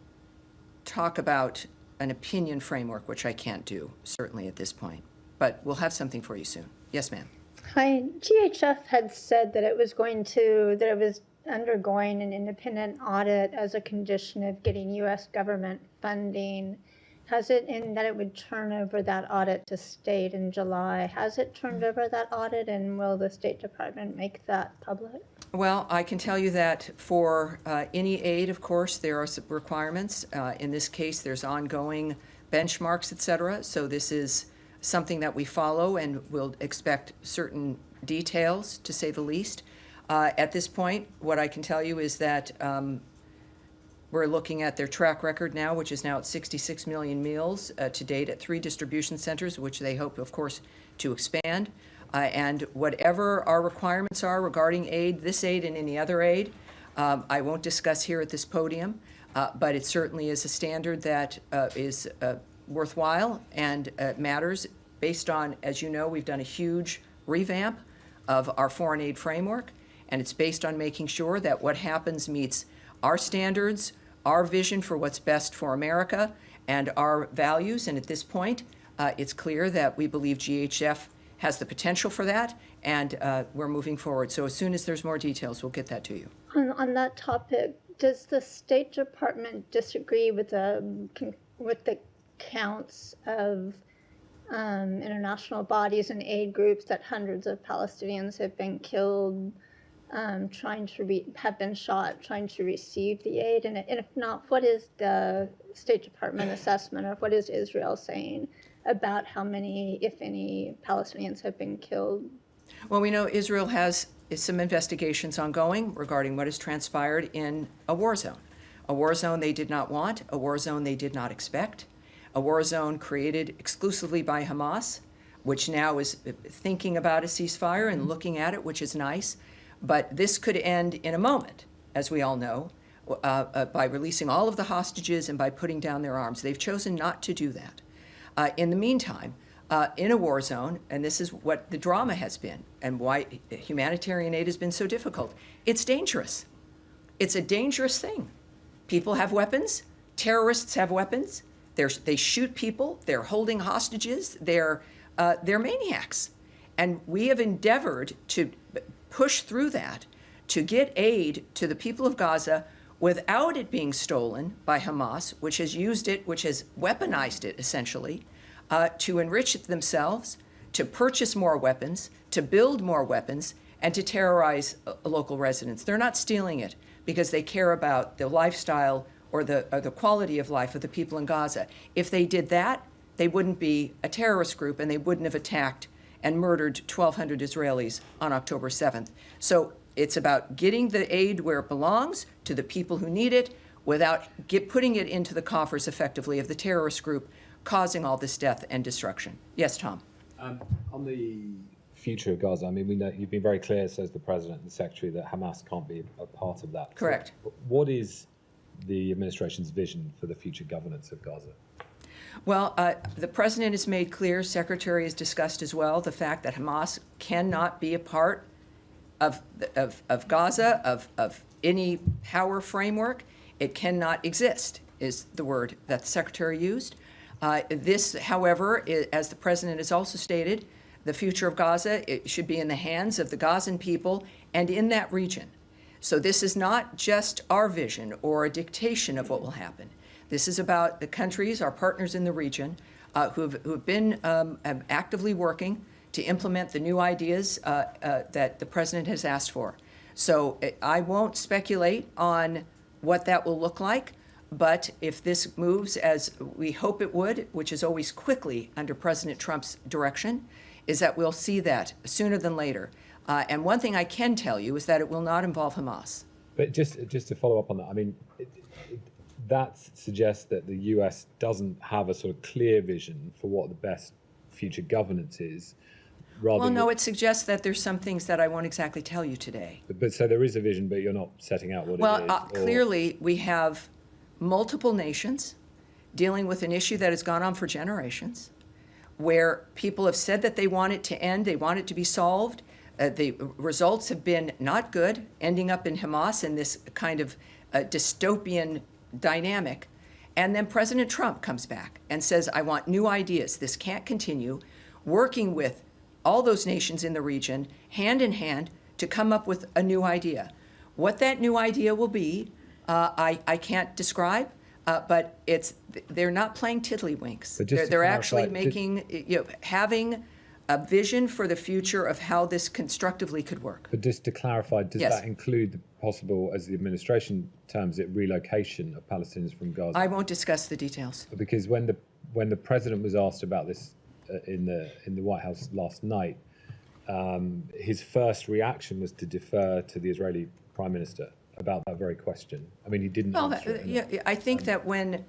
talk about an opinion framework, which I can't do, certainly at this point. But we'll have something for you soon. Yes, ma'am. Hi, GHF had said that it was undergoing an independent audit as a condition of getting U.S. government funding. Has it, in that it would turn over that audit to state in July, has it turned over that audit, and will the State Department make that public? Well, I can tell you that for any aid, of course, there are some requirements. In this case, there's ongoing benchmarks, et cetera. So this is something that we follow and will expect certain details, to say the least. At this point, what I can tell you is that we're looking at their track record now, which is now at 66 million meals to date at 3 distribution centers, which they hope, of course, to expand. And whatever our requirements are regarding aid, this aid and any other aid, I won't discuss here at this podium, but it certainly is a standard that is worthwhile and matters based on, as you know, we've done a huge revamp of our foreign aid framework, and it's based on making sure that what happens meets our standards, our vision for what's best for America, and our values. And at this point, it's clear that we believe GHF has the potential for that, and we're moving forward. So as soon as there's more details, we'll get that to you. On that topic, does the State Department disagree with the counts of international bodies and aid groups that hundreds of Palestinians have been killed, have been shot trying to receive the aid? And if not, what is the State Department assessment, or what is Israel saying about how many, if any, Palestinians have been killed? Well, we know Israel has some investigations ongoing regarding what has transpired in a war zone they did not want, a war zone they did not expect, a war zone created exclusively by Hamas, which now is thinking about a ceasefire and looking at it, which is nice. But this could end in a moment, as we all know, by releasing all of the hostages and by putting down their arms. They've chosen not to do that. In the meantime, in a war zone, and this is what the drama has been and why humanitarian aid has been so difficult, it's dangerous. It's a dangerous thing. People have weapons. Terrorists have weapons. They shoot people. They're holding hostages. They're maniacs. And we have endeavored to push through that to get aid to the people of Gaza without it being stolen by Hamas, which has used it, which has weaponized it, essentially, to enrich it themselves, to purchase more weapons, to build more weapons, and to terrorize local residents. They're not stealing it because they care about the lifestyle or the quality of life of the people in Gaza. If they did that, they wouldn't be a terrorist group, and they wouldn't have attacked and murdered 1,200 Israelis on October 7th. So it's about getting the aid where it belongs to the people who need it without putting it into the coffers effectively of the terrorist group causing all this death and destruction. Yes, Tom. On the future of Gaza, I mean, we know you've been very clear, says the President and the Secretary, that Hamas can't be a part of that. Correct. So what is the administration's vision for the future governance of Gaza? Well, the President has made clear, Secretary has discussed as well, the fact that Hamas cannot be a part of Gaza, of any power framework. It cannot exist, is the word that the Secretary used. This, however, as the President has also stated, the future of Gaza, it should be in the hands of the Gazan people and in that region. So this is not just our vision or a dictation of what will happen. This is about the countries, our partners in the region, who have been actively working to implement the new ideas that the President has asked for. So I won't speculate on what that will look like, but if this moves as we hope it would, which is always quickly under President Trump's direction, is that we'll see that sooner than later. And one thing I can tell you is that it will not involve Hamas. But just to follow up on that, I mean, that suggests that the US doesn't have a sort of clear vision for what the best future governance is. Well, no, it suggests that there's some things that I won't exactly tell you today. But so there is a vision, but you're not setting out what it is? Well, clearly we have multiple nations dealing with an issue that has gone on for generations, where people have said that they want it to end, they want it to be solved. The results have been not good, ending up in Hamas in this kind of dystopian dynamic. And then President Trump comes back and says, I want new ideas. This can't continue. Working with all those nations in the region, hand in hand, to come up with a new idea. What that new idea will be, I can't describe, but they're not playing tiddlywinks. But just to They're clarify, actually making, having a vision for the future of how this constructively could work. But just to clarify, does Yes. that include the possible, as the administration terms it, relocation of Palestinians from Gaza? I won't discuss the details. Because when the president was asked about this in the White House last night, his first reaction was to defer to the Israeli Prime Minister about that very question. I mean, he didn't answer it. Yeah, I think that when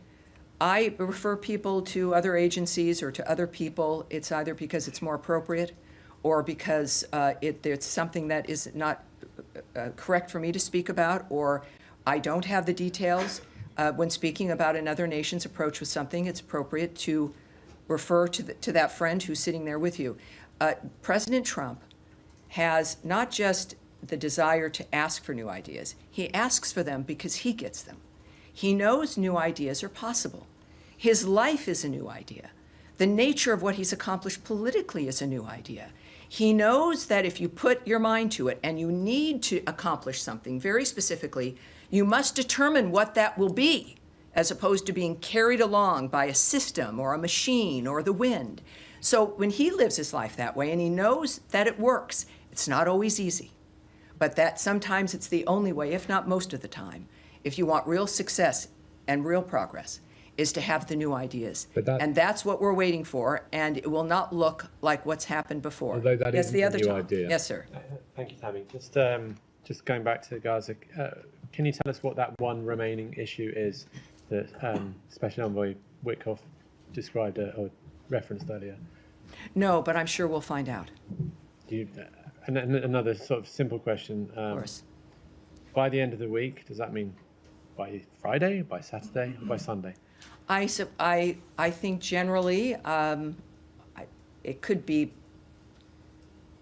I refer people to other agencies or to other people, it's either because it's more appropriate or because it's something that is not correct for me to speak about, or I don't have the details. When speaking about another nation's approach with something, it's appropriate to refer to that friend who's sitting there with you. President Trump has not just the desire to ask for new ideas, he asks for them because he gets them. He knows new ideas are possible. His life is a new idea. The nature of what he's accomplished politically is a new idea. He knows that if you put your mind to it and you need to accomplish something very specifically, you must determine what that will be, as opposed to being carried along by a system or a machine or the wind. So when he lives his life that way and he knows that it works, it's not always easy, but that sometimes it's the only way, if not most of the time, if you want real success and real progress, is to have the new ideas. And that's what we're waiting for, and it will not look like what's happened before. Although that yes, isn't the a other new Tom. idea. Yes, sir. Thank you, Tammy. Just going back to Gaza, can you tell us what that one remaining issue is that Special Envoy Witkoff described or referenced earlier? No, but I'm sure we'll find out. And another sort of simple question. Of course. By the end of the week, does that mean by Friday, by Saturday, or by Sunday? I think generally it could be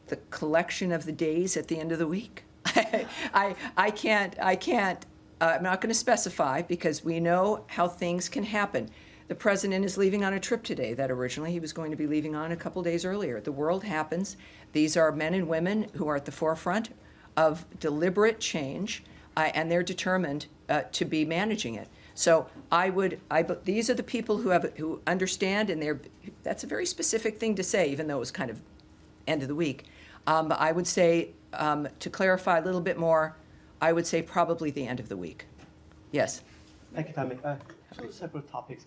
the collection of the days at the end of the week. I'm not going to specify because we know how things can happen. The president is leaving on a trip today that originally he was going to be leaving on a couple days earlier. The world happens. These are men and women who are at the forefront of deliberate change, and they're determined to be managing it. So these are the people who understand, and that's a very specific thing to say, even though it was kind of end of the week. I would say, to clarify a little bit more, I would say probably the end of the week. Yes. Thank you, Tammy. Two separate topics.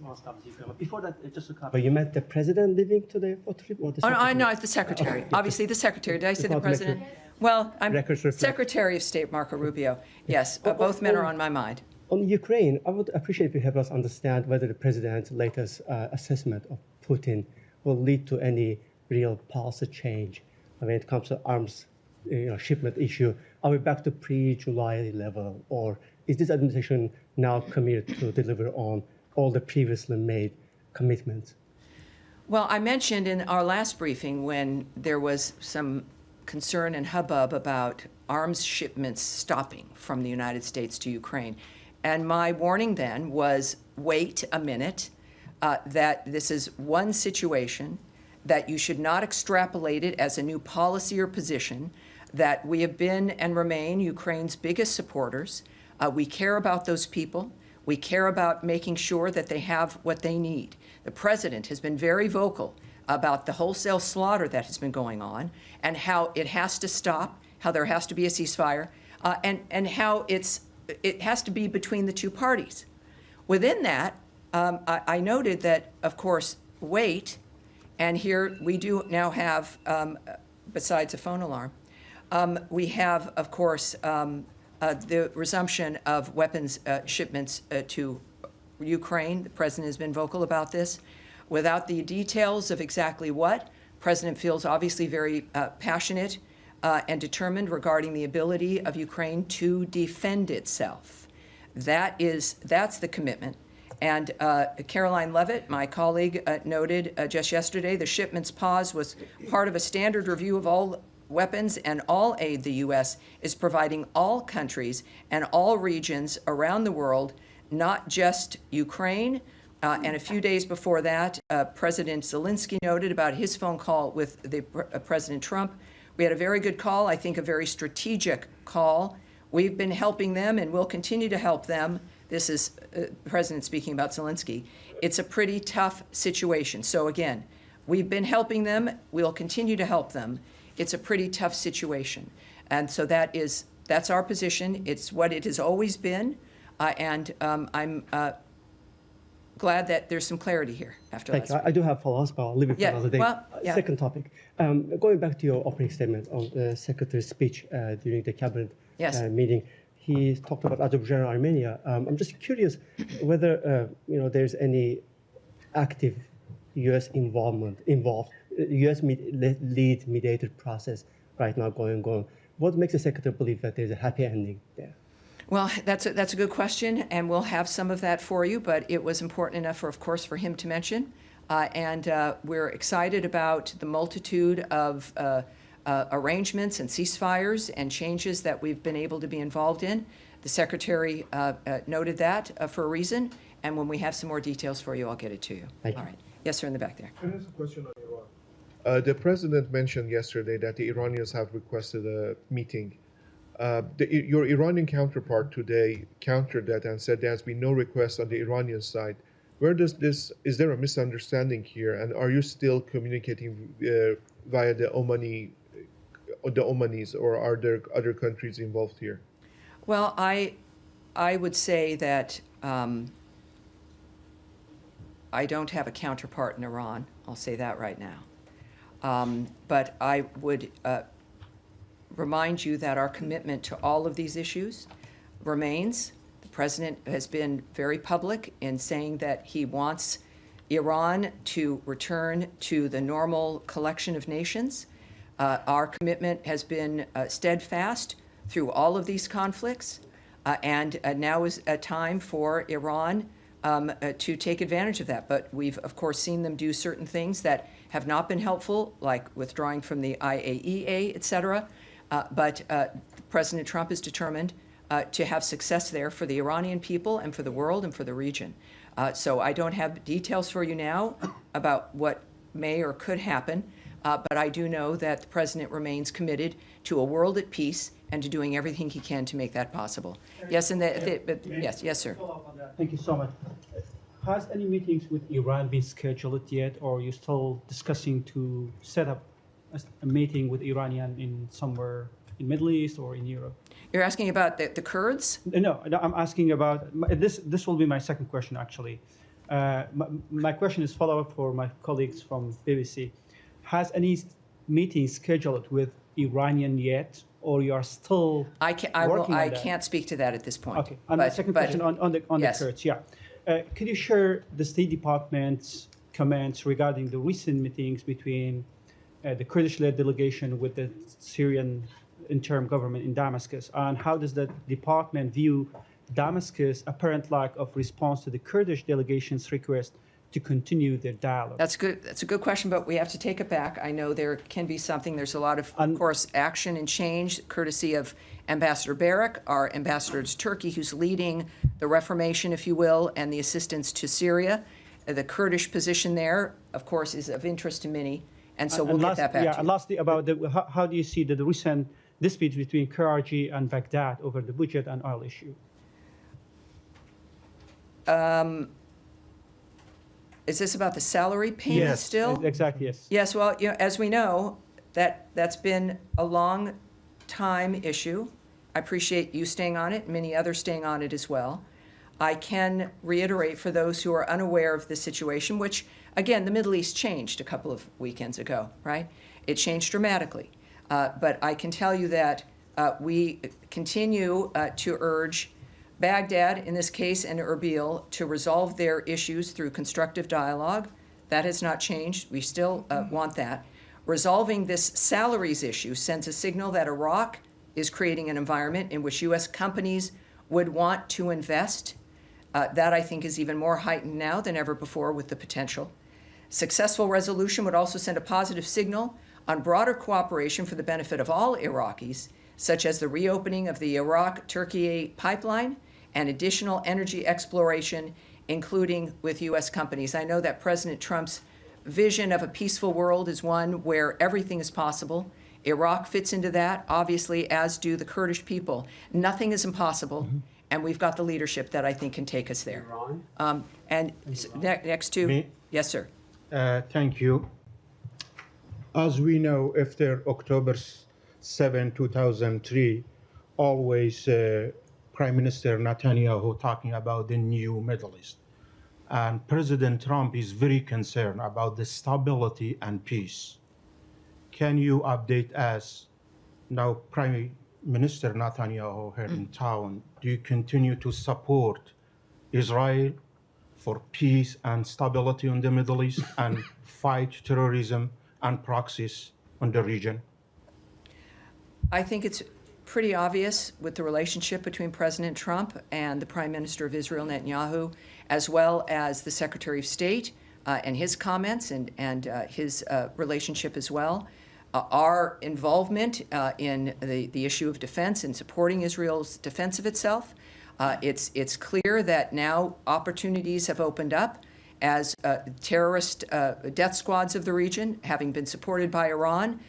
Before that, just to clarify, you meant the president leaving today for trip, or the secretary? No, the secretary. Obviously, the secretary. Did I say the president? Well, I'm Secretary of State Marco Rubio. Yes, both men are on my mind. On Ukraine, I would appreciate if you help us understand whether the president's latest assessment of Putin will lead to any real policy change when it comes to arms shipment issue. Are we back to pre-July level, or is this administration now committed to deliver on all the previously made commitments? Well, I mentioned in our last briefing when there was some concern and hubbub about arms shipments stopping from the United States to Ukraine. And my warning then was, wait a minute, that this is one situation, that you should not extrapolate it as a new policy or position, that we have been and remain Ukraine's biggest supporters. We care about those people. We care about making sure that they have what they need. The president has been very vocal about the wholesale slaughter that has been going on and how it has to stop, how there has to be a ceasefire, and how it has to be between the two parties. Within that, I noted that, of course, wait, and here we do now have, besides a phone alarm, we have, of course, the resumption of weapons shipments to Ukraine. The president has been vocal about this. Without the details of exactly what, the president feels obviously very passionate and determined regarding the ability of Ukraine to defend itself. That's the commitment. And Caroline Levitt, my colleague, noted just yesterday the shipments pause was part of a standard review of all weapons and all aid the U.S. is providing all countries and all regions around the world, not just Ukraine. And a few days before that, President Zelensky noted about his phone call with President Trump. We had a very good call, I think a very strategic call, We've been helping them and will continue to help them. This is the President speaking about Zelensky. It's a pretty tough situation. So again, we've been helping them. We'll continue to help them. It's a pretty tough situation. And so that's our position. It's what it has always been. I'm glad that there's some clarity here after Thank last you. I do have follow-ups, but I'll leave it for Yeah, another day. well, yeah. Second topic. Going back to your opening statement on the Secretary's speech during the cabinet Yes. meeting, he talked about Azerbaijan and Armenia. I'm just curious whether there's any active U.S. involved U.S. lead mediated process right now going on. What makes the Secretary believe that there's a happy ending there? Well, that's a good question, and we'll have some of that for you, but it was important enough, of course, for him to mention. We're excited about the multitude of arrangements and ceasefires and changes that we've been able to be involved in. The Secretary noted that for a reason, and when we have some more details for you, I'll get it to you. Thank you. All right. Yes, sir, in the back there. Can I ask a question on Iran? The President mentioned yesterday that the Iranians have requested a meeting. Your Iranian counterpart today countered that and said there has been no request on the Iranian side. Is there a misunderstanding here, and are you still communicating via the Omanis, or are there other countries involved here? Well, I would say that I don't have a counterpart in Iran. I'll say that right now. But I would remind you that our commitment to all of these issues remains. The President has been very public in saying that he wants Iran to return to the normal collection of nations. Our commitment has been steadfast through all of these conflicts, and now is a time for Iran to take advantage of that. But we've, of course, seen them do certain things that have not been helpful, like withdrawing from the IAEA, et cetera. But President Trump is determined to have success there for the Iranian people and for the world and for the region. So I don't have details for you now about what may or could happen, but I do know that the President remains committed to a world at peace and to doing everything he can to make that possible. Yes, and yes, sir. Thank you so much. Has any meetings with Iran been scheduled yet, or are you still discussing to set up a meeting with Iranian in somewhere in Middle East or in Europe? You're asking about the Kurds? No, I'm asking about this. This will be my second question, actually. My question is follow-up for my colleagues from BBC. Has any meeting scheduled with Iranian yet, or you are still working on that? I can't speak to that at this point. Okay. And my second question on the yes. Kurds. Yeah. Could you share the State Department's comments regarding the recent meetings between the Kurdish-led delegation with the Syrian interim government in Damascus, and how does the department view Damascus' apparent lack of response to the Kurdish delegation's request to continue their dialogue? That's good. That's a good question, but we have to take it back. I know there can be something. There's a lot of course, action and change, courtesy of Ambassador Barak, our ambassador to Turkey, who's leading the reformation, if you will, and the assistance to Syria. The Kurdish position there, of course, is of interest to many. And so we'll get that back to you. And lastly, about how do you see the recent dispute between Karachi and Baghdad over the budget and oil issue? Is this about the salary payment still? Exactly, yes. Yes, well, as we know, that's been a long time issue. I appreciate you staying on it, many others staying on it as well. I can reiterate for those who are unaware of the situation, which, again, the Middle East changed a couple of weekends ago, right? It changed dramatically. But I can tell you that we continue to urge Baghdad, in this case, and Erbil, to resolve their issues through constructive dialogue. That has not changed. We still want that. Resolving this salaries issue sends a signal that Iraq is creating an environment in which U.S. companies would want to invest. That, I think, is even more heightened now than ever before with the potential. Successful resolution would also send a positive signal on broader cooperation for the benefit of all Iraqis, such as the reopening of the Iraq-Turkey pipeline and additional energy exploration, including with U.S. companies. I know that President Trump's vision of a peaceful world is one where everything is possible, Iraq fits into that, obviously, as do the Kurdish people. Nothing is impossible, and we've got the leadership that I think can take us there. Next to, Me? yes, sir. Thank you. As we know, after October 7, 2003, always Prime Minister Netanyahu talking about the new Middle East. And President Trump is very concerned about the stability and peace. Can you update us now, Prime Minister Netanyahu here in town? Do you continue to support Israel for peace and stability in the Middle East and fight terrorism and proxies in the region? I think it's pretty obvious with the relationship between President Trump and the Prime Minister of Israel, Netanyahu, as well as the Secretary of State and his comments and his relationship as well. Our involvement in the issue of defense and supporting Israel's defense of itself. It's clear that now opportunities have opened up as terrorist death squads of the region, having been supported by Iran,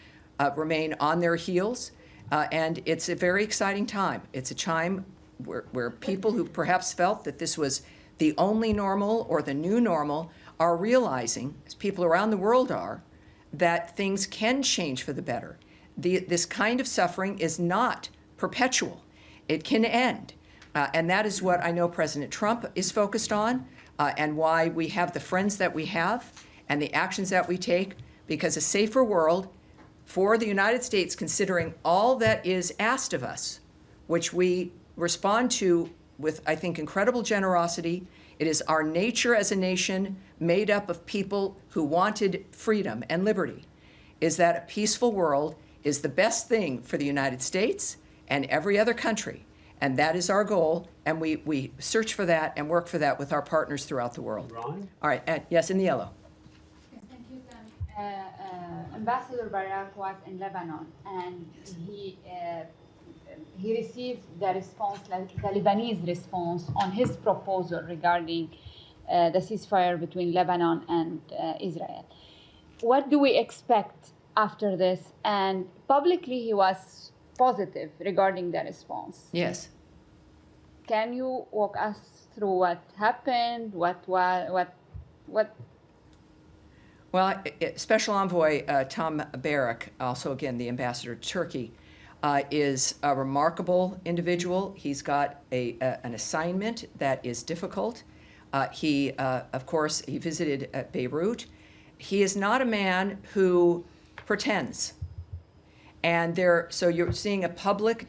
remain on their heels. And it's a very exciting time. It's a time where people who perhaps felt that this was the only normal or the new normal are realizing, as people around the world are, that things can change for the better. This kind of suffering is not perpetual. It can end. And that is what I know President Trump is focused on and why we have the friends that we have and the actions that we take, because a safer world for the United States, considering all that is asked of us, which we respond to with, I think, incredible generosity. It is our nature as a nation made up of people who wanted freedom and liberty, is that a peaceful world is the best thing for the United States and every other country. And that is our goal, and we search for that and work for that with our partners throughout the world. Ron? All right, yes, in the yellow. Thank you, Tammy. Ambassador Barak was in Lebanon, and he received the response, like the Lebanese response on his proposal regarding the ceasefire between Lebanon and Israel. What do we expect after this? And publicly, he was positive regarding the response. Yes. Can you walk us through what happened? What? Well, Special Envoy Tom Barak, also again the ambassador to Turkey, is a remarkable individual. He's got an assignment that is difficult. Of course, he visited Beirut. He is not a man who pretends. And so you're seeing a public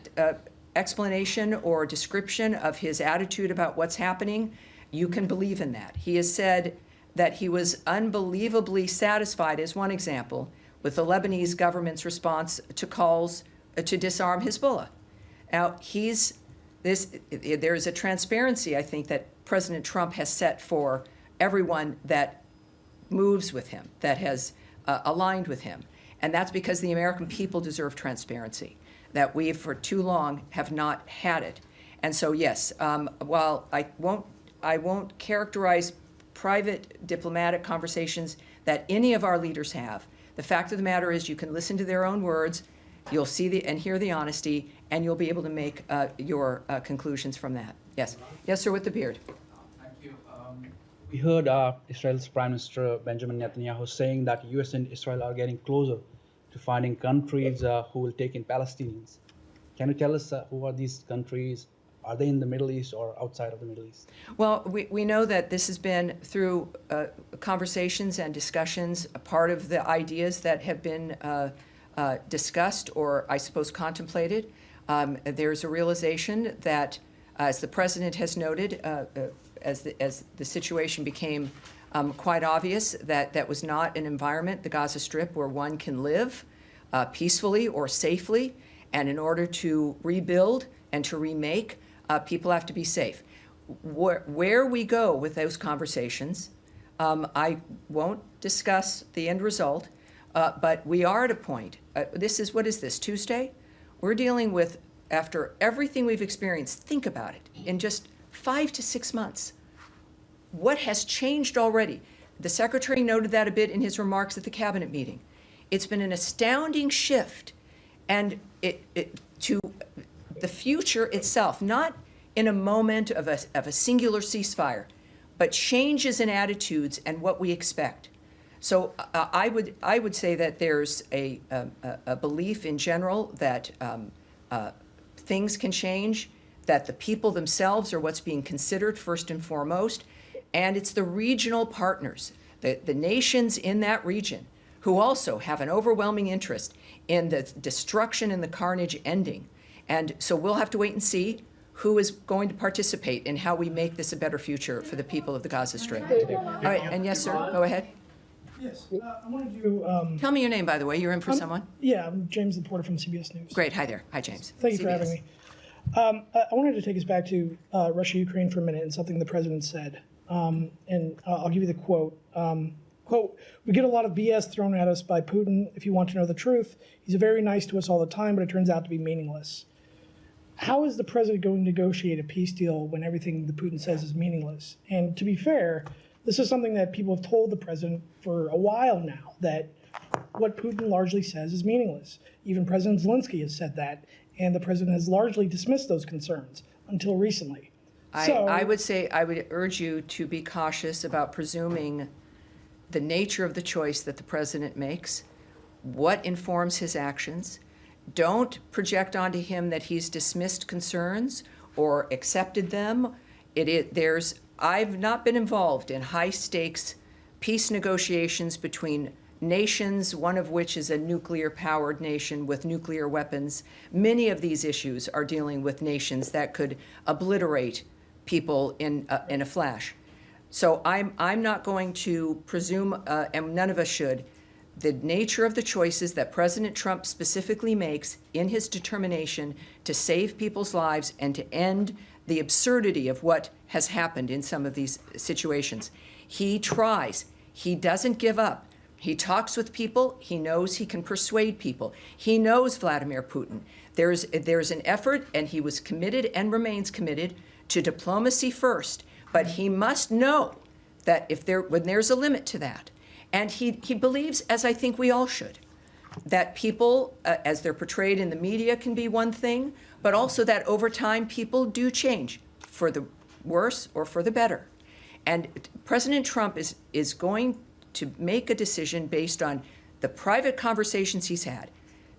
explanation or description of his attitude about what's happening. You can believe in that. He has said that he was unbelievably satisfied, as one example, with the Lebanese government's response to calls to disarm Hezbollah. Now, there's a transparency, I think, that President Trump has set for everyone that moves with him, that has aligned with him. And that's because the American people deserve transparency, that we, for too long, have not had it. And so, yes, while I won't characterize private diplomatic conversations that any of our leaders have, the fact of the matter is you can listen to their own words, you'll see and hear the honesty, and you'll be able to make your conclusions from that. Yes. Yes, sir, with the beard. Thank you. We heard Israel's Prime Minister Benjamin Netanyahu saying that U.S. and Israel are getting closer to finding countries who will take in Palestinians. Can you tell us who are these countries? Are they in the Middle East or outside of the Middle East? Well, we know that this has been through conversations and discussions, a part of the ideas that have been discussed or, I suppose, contemplated. There's a realization that, as the President has noted, as the situation became quite obvious, that was not an environment, the Gaza Strip, where one can live peacefully or safely. And in order to rebuild and to remake, people have to be safe. Where we go with those conversations, I won't discuss the end result, but we are at a point. What is this, Tuesday? We're dealing with, after everything we've experienced, think about it, in just 5 to 6 months. What has changed already? The Secretary noted that a bit in his remarks at the Cabinet meeting. It's been an astounding shift and to the future itself, not in a moment of a singular ceasefire, but changes in attitudes and what we expect. So I would say that there's a belief in general that things can change, that the people themselves are what's being considered first and foremost, and it's the regional partners, the nations in that region, who also have an overwhelming interest in the destruction and the carnage ending. And so we'll have to wait and see who is going to participate in how we make this a better future for the people of the Gaza Strip. All right, and yes, sir, go ahead. Yes, I wanted to... Tell me your name, by the way. You're in for someone? Yeah, I'm James Laporta from CBS News. Great. Hi there. Hi, James. Thank you for CBS. having me. I wanted to take us back to Russia-Ukraine for a minute and something the president said. And I'll give you the quote. Quote, "We get a lot of BS thrown at us by Putin. If you want to know the truth, he's very nice to us all the time, but it turns out to be meaningless." How is the president going to negotiate a peace deal when everything that Putin says is meaningless? And to be fair, this is something that people have told the president for a while now, that what Putin largely says is meaningless. Even President Zelensky has said that, and the president has largely dismissed those concerns until recently. I would urge you to be cautious about presuming the nature of the choice that the president makes, what informs his actions. Don't project onto him that he's dismissed concerns or accepted them. I've not been involved in high-stakes peace negotiations between nations, one of which is a nuclear-powered nation with nuclear weapons. Many of these issues are dealing with nations that could obliterate people in a flash. So I'm not going to presume, and none of us should, the nature of the choices that President Trump specifically makes in his determination to save people's lives and to end the absurdity of what has happened in some of these situations. He tries. He doesn't give up. He talks with people. He knows he can persuade people. He knows Vladimir Putin. There's an effort, and he was committed and remains committed to diplomacy first. But he must know that when there's a limit to that, and he believes, as I think we all should, that people, as they're portrayed in the media, can be one thing, but also that over time people do change for the worse or for the better. And President Trump is going to make a decision based on the private conversations he's had,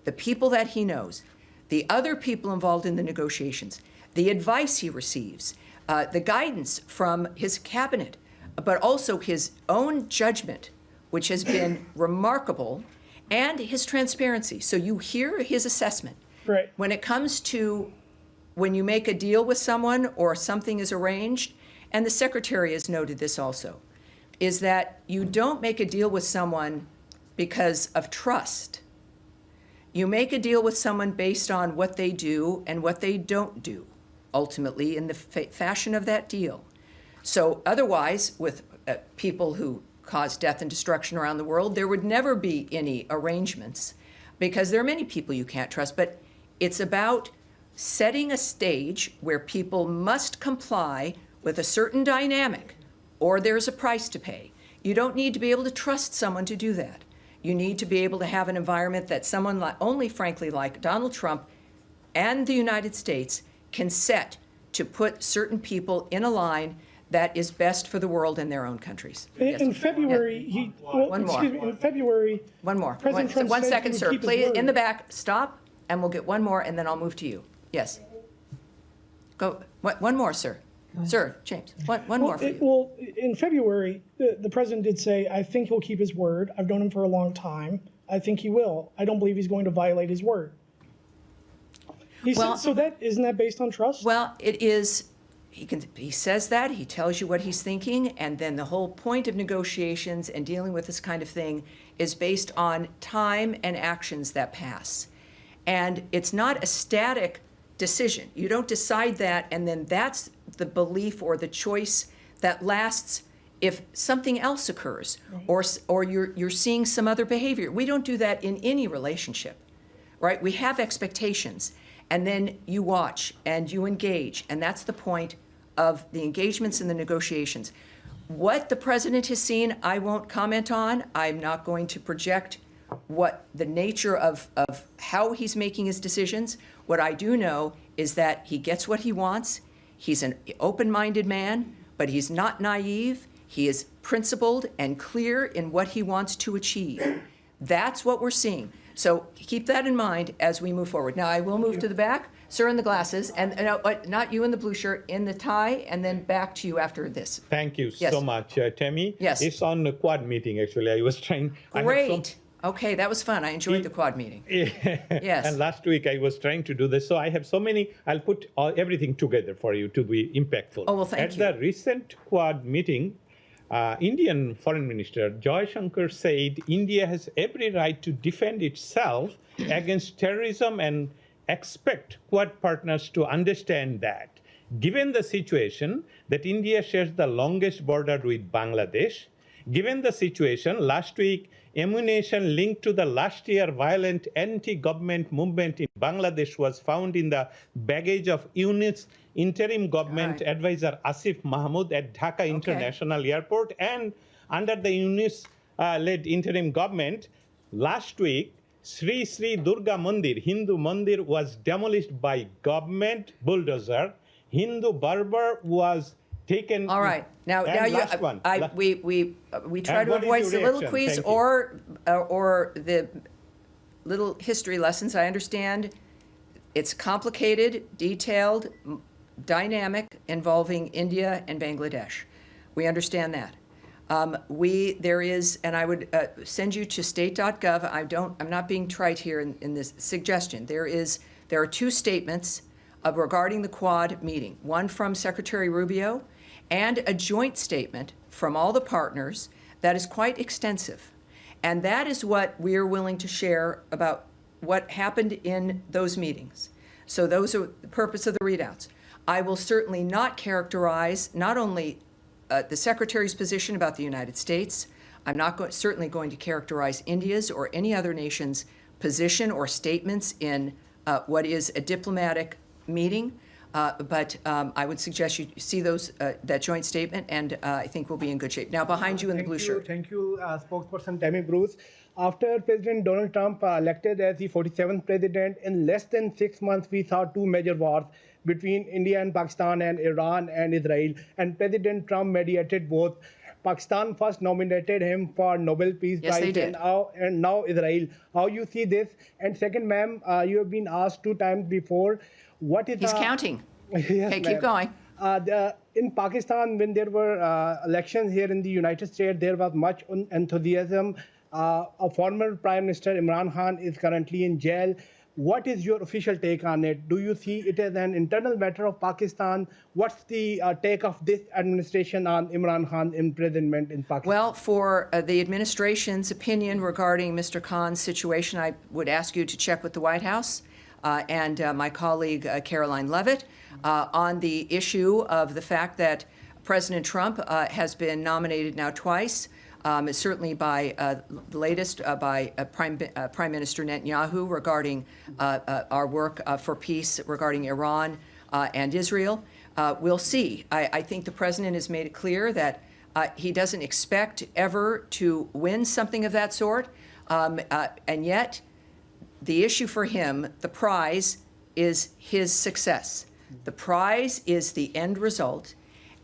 the people that he knows, the other people involved in the negotiations, the advice he receives, the guidance from his cabinet, but also his own judgment, which has been remarkable, and his transparency. So you hear his assessment. Right. When it comes to when you make a deal with someone or something is arranged, and the secretary has noted this also, is that you don't make a deal with someone because of trust. You make a deal with someone based on what they do and what they don't do, ultimately in the fashion of that deal. So otherwise, with people who cause death and destruction around the world, there would never be any arrangements because there are many people you can't trust. But it's about setting a stage where people must comply with a certain dynamic or there's a price to pay. You don't need to be able to trust someone to do that. You need to be able to have an environment that someone only, frankly, like Donald Trump and the United States can set to put certain people in a line that is best for the world and their own countries. In February, One more. In February, One more. President Trump One said second, he would sir. keep his Please, word. in the back, stop, and we'll get one more, and then I'll move to you. Yes. Go. One more, sir. Sir, James, one more for you. Well, in February, the president did say, I think he'll keep his word. I've known him for a long time. I think he will. I don't believe he's going to violate his word. Isn't that based on trust? Well, it is. He says that, he tells you what he's thinking, and then the whole point of negotiations and dealing with this kind of thing is based on time and actions that pass. And it's not a static decision. You don't decide that, and then that's the belief or the choice that lasts if something else occurs, or you're seeing some other behavior. We don't do that in any relationship, right? We have expectations, and then you watch and you engage, and that's the point of the engagements and the negotiations. What the president has seen, I won't comment on. I'm not going to project what the nature of how he's making his decisions. What I do know is that he gets what he wants. He's an open-minded man, but he's not naive. He is principled and clear in what he wants to achieve. That's what we're seeing. So keep that in mind as we move forward. Now, I will move to the back. Sir in the glasses, and not you in the blue shirt, in the tie, and then back to you after this. Thank you Yes. so much, Tammy. Yes. It's on the quad meeting, actually. I was trying. Great. Okay, that was fun. I enjoyed the quad meeting. Yes. And last week I was trying to do this. So I have so many, I'll put everything together for you to be impactful. Oh, well, thank you. At the recent quad meeting, Indian Foreign Minister Joy Shankar said India has every right to defend itself against terrorism and expect Quad partners to understand that. Given the situation that India shares the longest border with Bangladesh, given the situation, last week, ammunition linked to the last year violent anti-government movement in Bangladesh was found in the baggage of UNIS interim government advisor Asif Mahmood at Dhaka International Airport. And under the UNIS-led interim government, last week, Sri Sri Durga Mandir, Hindu Mandir, was demolished by government bulldozer. Hindu barber was taken. All right. Now we try to avoid soliloquies or the little history lessons. I understand it's complicated, detailed, dynamic, involving India and Bangladesh. We understand that. There is, and I would send you to state.gov. I'm not being trite here in this suggestion. There are two statements regarding the Quad meeting, one from Secretary Rubio and a joint statement from all the partners that is quite extensive. And that is what we're willing to share about what happened in those meetings. So those are the purpose of the readouts. I will certainly not characterize not only the Secretary's position about the United States. I'm not certainly going to characterize India's or any other nation's position or statements in what is a diplomatic meeting, but I would suggest you see that joint statement, and I think we'll be in good shape. Now, behind you in the blue shirt. Thank you, spokesperson Tammy Bruce. After President Donald Trump elected as the 47th president, in less than 6 months, we saw two major wars between India and Pakistan and Iran and Israel. And President Trump mediated both. Pakistan first nominated him for Nobel Peace Prize. They did. And now Israel. How you see this? And second, ma'am, you have been asked 2 times before. What is He's counting. Yes, okay, keep going. In Pakistan, when there were elections here in the United States, there was much enthusiasm. A former Prime Minister Imran Khan is currently in jail. What is your official take on it? Do you see it as an internal matter of Pakistan? What's the take of this administration on Imran Khan's imprisonment in Pakistan? Well, for the administration's opinion regarding Mr. Khan's situation, I would ask you to check with the White House and my colleague Caroline Leavitt on the issue of the fact that President Trump has been nominated now twice. Certainly by the latest by Prime Minister Netanyahu regarding our work for peace regarding Iran and Israel. We'll see. I think the president has made it clear that he doesn't expect ever to win something of that sort. And yet, the issue for him, the prize, is his success. The prize is the end result,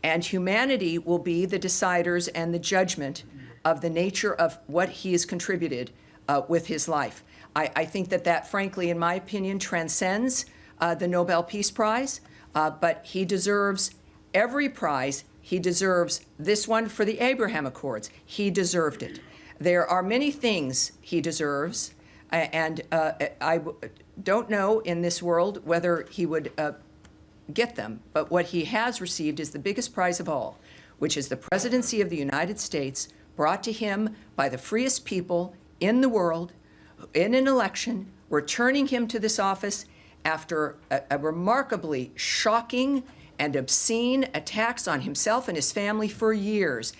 and humanity will be the deciders and the judgment of the nature of what he has contributed with his life. I think that, frankly, in my opinion, transcends the Nobel Peace Prize, but he deserves every prize. He deserves this one for the Abraham Accords. He deserved it. There are many things he deserves, and I don't know in this world whether he would get them, but what he has received is the biggest prize of all, which is the presidency of the United States, brought to him by the freest people in the world in an election, returning him to this office after a remarkably shocking and obscene attacks on himself and his family for years.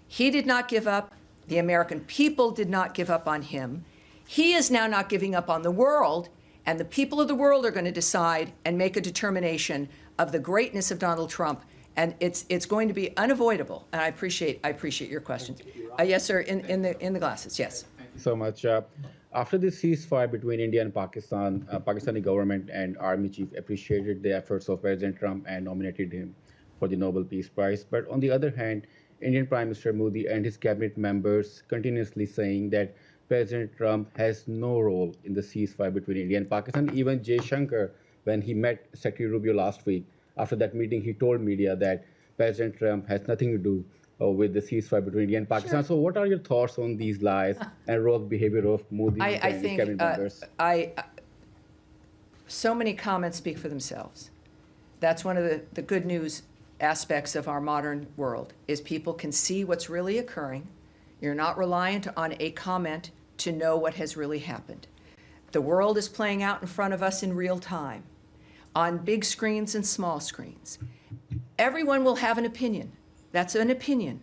He did not give up. The American people did not give up on him. He is now not giving up on the world, and the people of the world are going to decide and make a determination of the greatness of Donald Trump. And it's going to be unavoidable. And I appreciate your questions. Yes, sir. In the glasses. Yes. Thank you so much. After the ceasefire between India and Pakistan, Pakistani government and army chief appreciated the efforts of President Trump and nominated him for the Nobel Peace Prize. But on the other hand, Indian Prime Minister Modi and his cabinet members continuously saying that President Trump has no role in the ceasefire between India and Pakistan. Even Jay Shankar, when he met Secretary Rubio last week, after that meeting, he told media that President Trump has nothing to do with the ceasefire between India and Pakistan. Sure. So what are your thoughts on these lies and rogue behavior of Modi and his cabinet members? So many comments speak for themselves. That's one of the good news aspects of our modern world, is people can see what's really occurring. You're not reliant on a comment to know what has really happened. The world is playing out in front of us in real time, on big screens and small screens. Everyone will have an opinion. That's an opinion.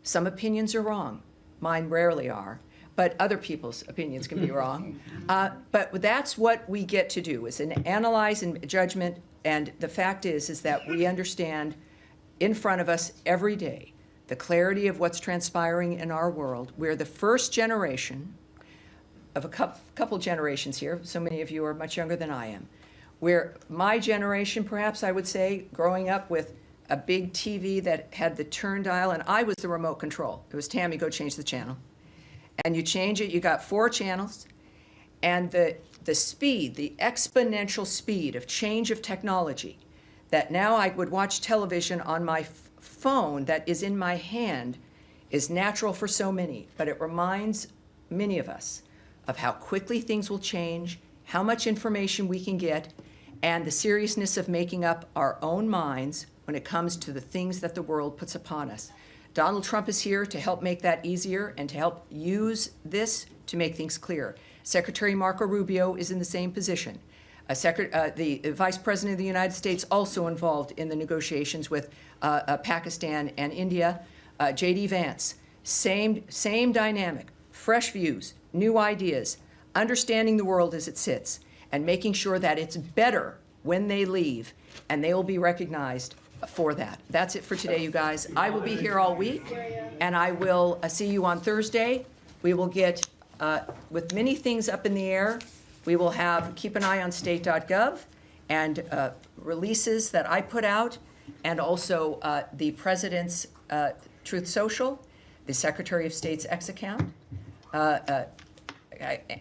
Some opinions are wrong. Mine rarely are, but other people's opinions can be wrong. But that's what we get to do, is an analyze and judgment. And the fact is that we understand in front of us every day the clarity of what's transpiring in our world. We're the first generation of a couple generations here. So many of you are much younger than I am. Where my generation, perhaps I would say, growing up with a big TV that had the turn dial, and I was the remote control. It was, Tammy, go change the channel. And you change it, you got 4 channels, and the speed, the exponential speed of change of technology, that now I would watch television on my phone that is in my hand, is natural for so many, but it reminds many of us of how quickly things will change, how much information we can get, and the seriousness of making up our own minds when it comes to the things that the world puts upon us. Donald Trump is here to help make that easier and to help use this to make things clear. Secretary Marco Rubio is in the same position. The Vice President of the United States also involved in the negotiations with Pakistan and India. J.D. Vance, same dynamic, fresh views, new ideas, understanding the world as it sits, and making sure that it's better when they leave, and they will be recognized for that. That's it for today, you guys. I will be here all week, and I will see you on Thursday. We will get, with many things up in the air, we will keep an eye on state.gov and releases that I put out, and also the President's Truth Social, the Secretary of State's X account.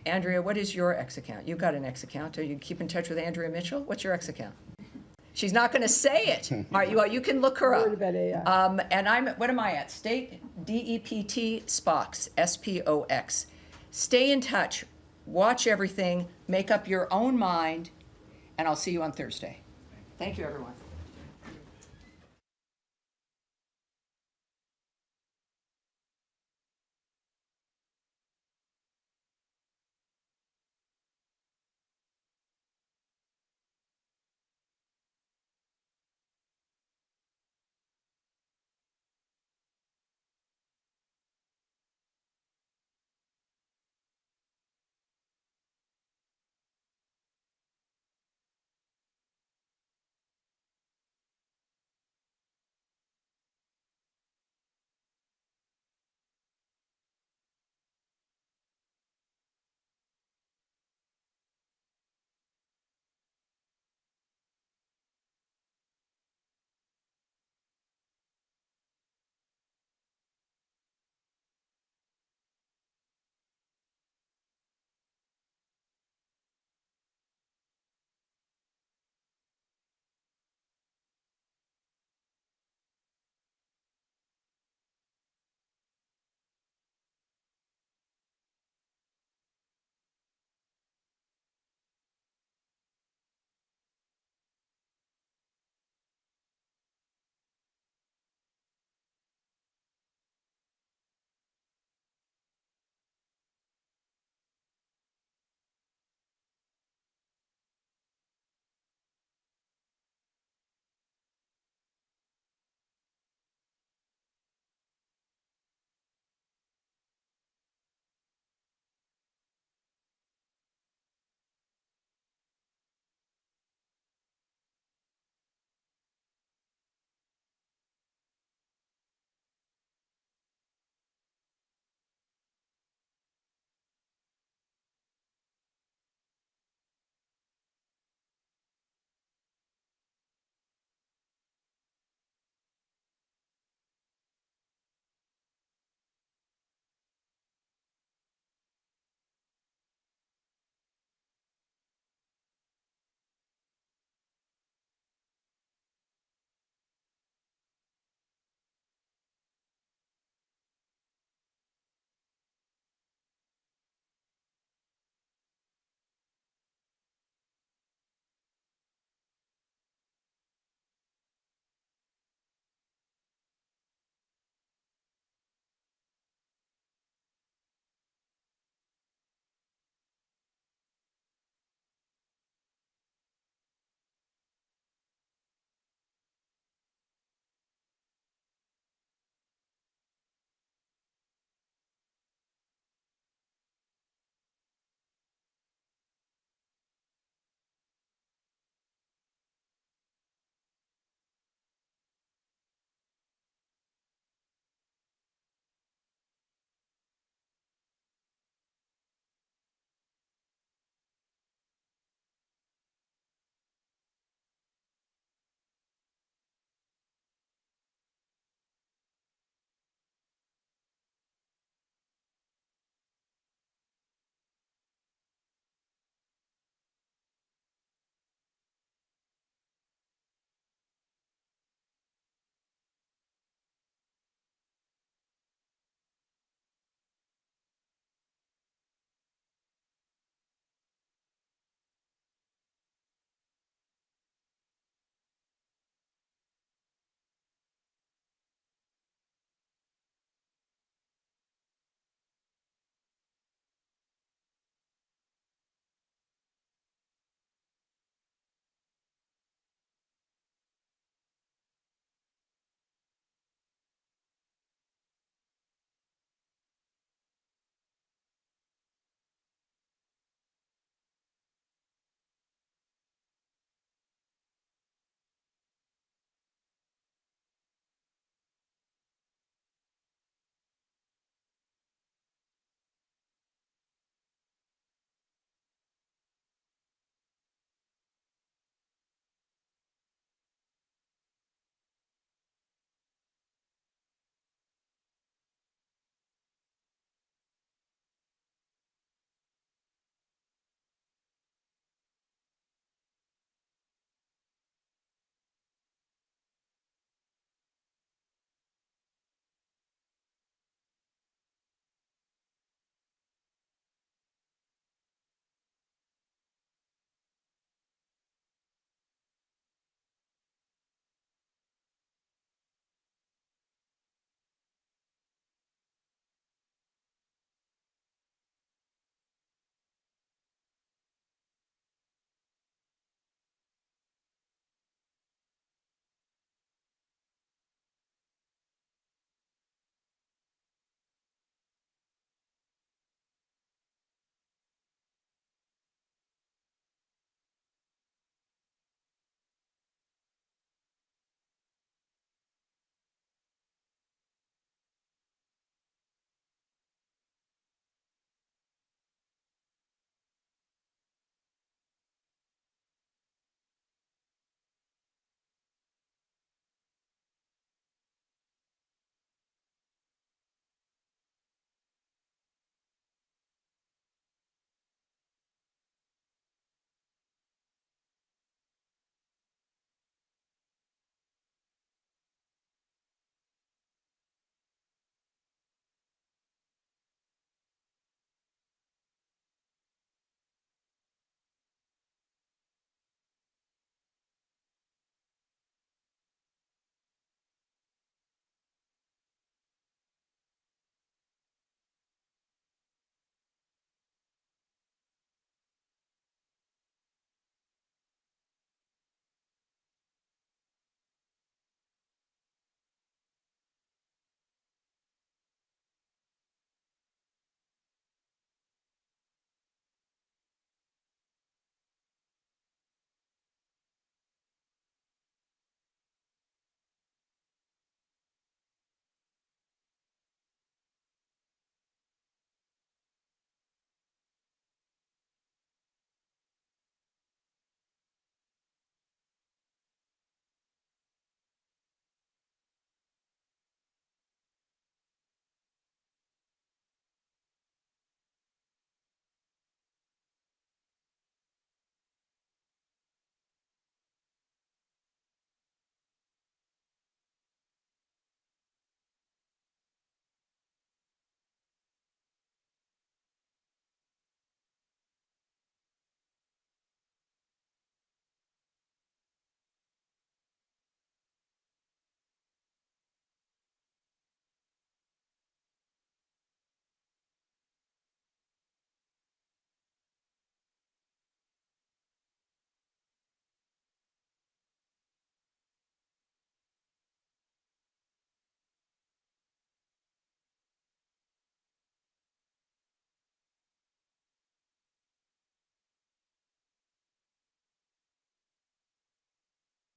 Andrea, what is your X account? You've got an X account. Do you keep in touch with Andrea Mitchell? What's your X account? She's not going to say it. All right, you can look her up. And what am I at? State DEPT Spox, SPOX. Stay in touch. Watch everything. Make up your own mind. And I'll see you on Thursday. Thank you, everyone.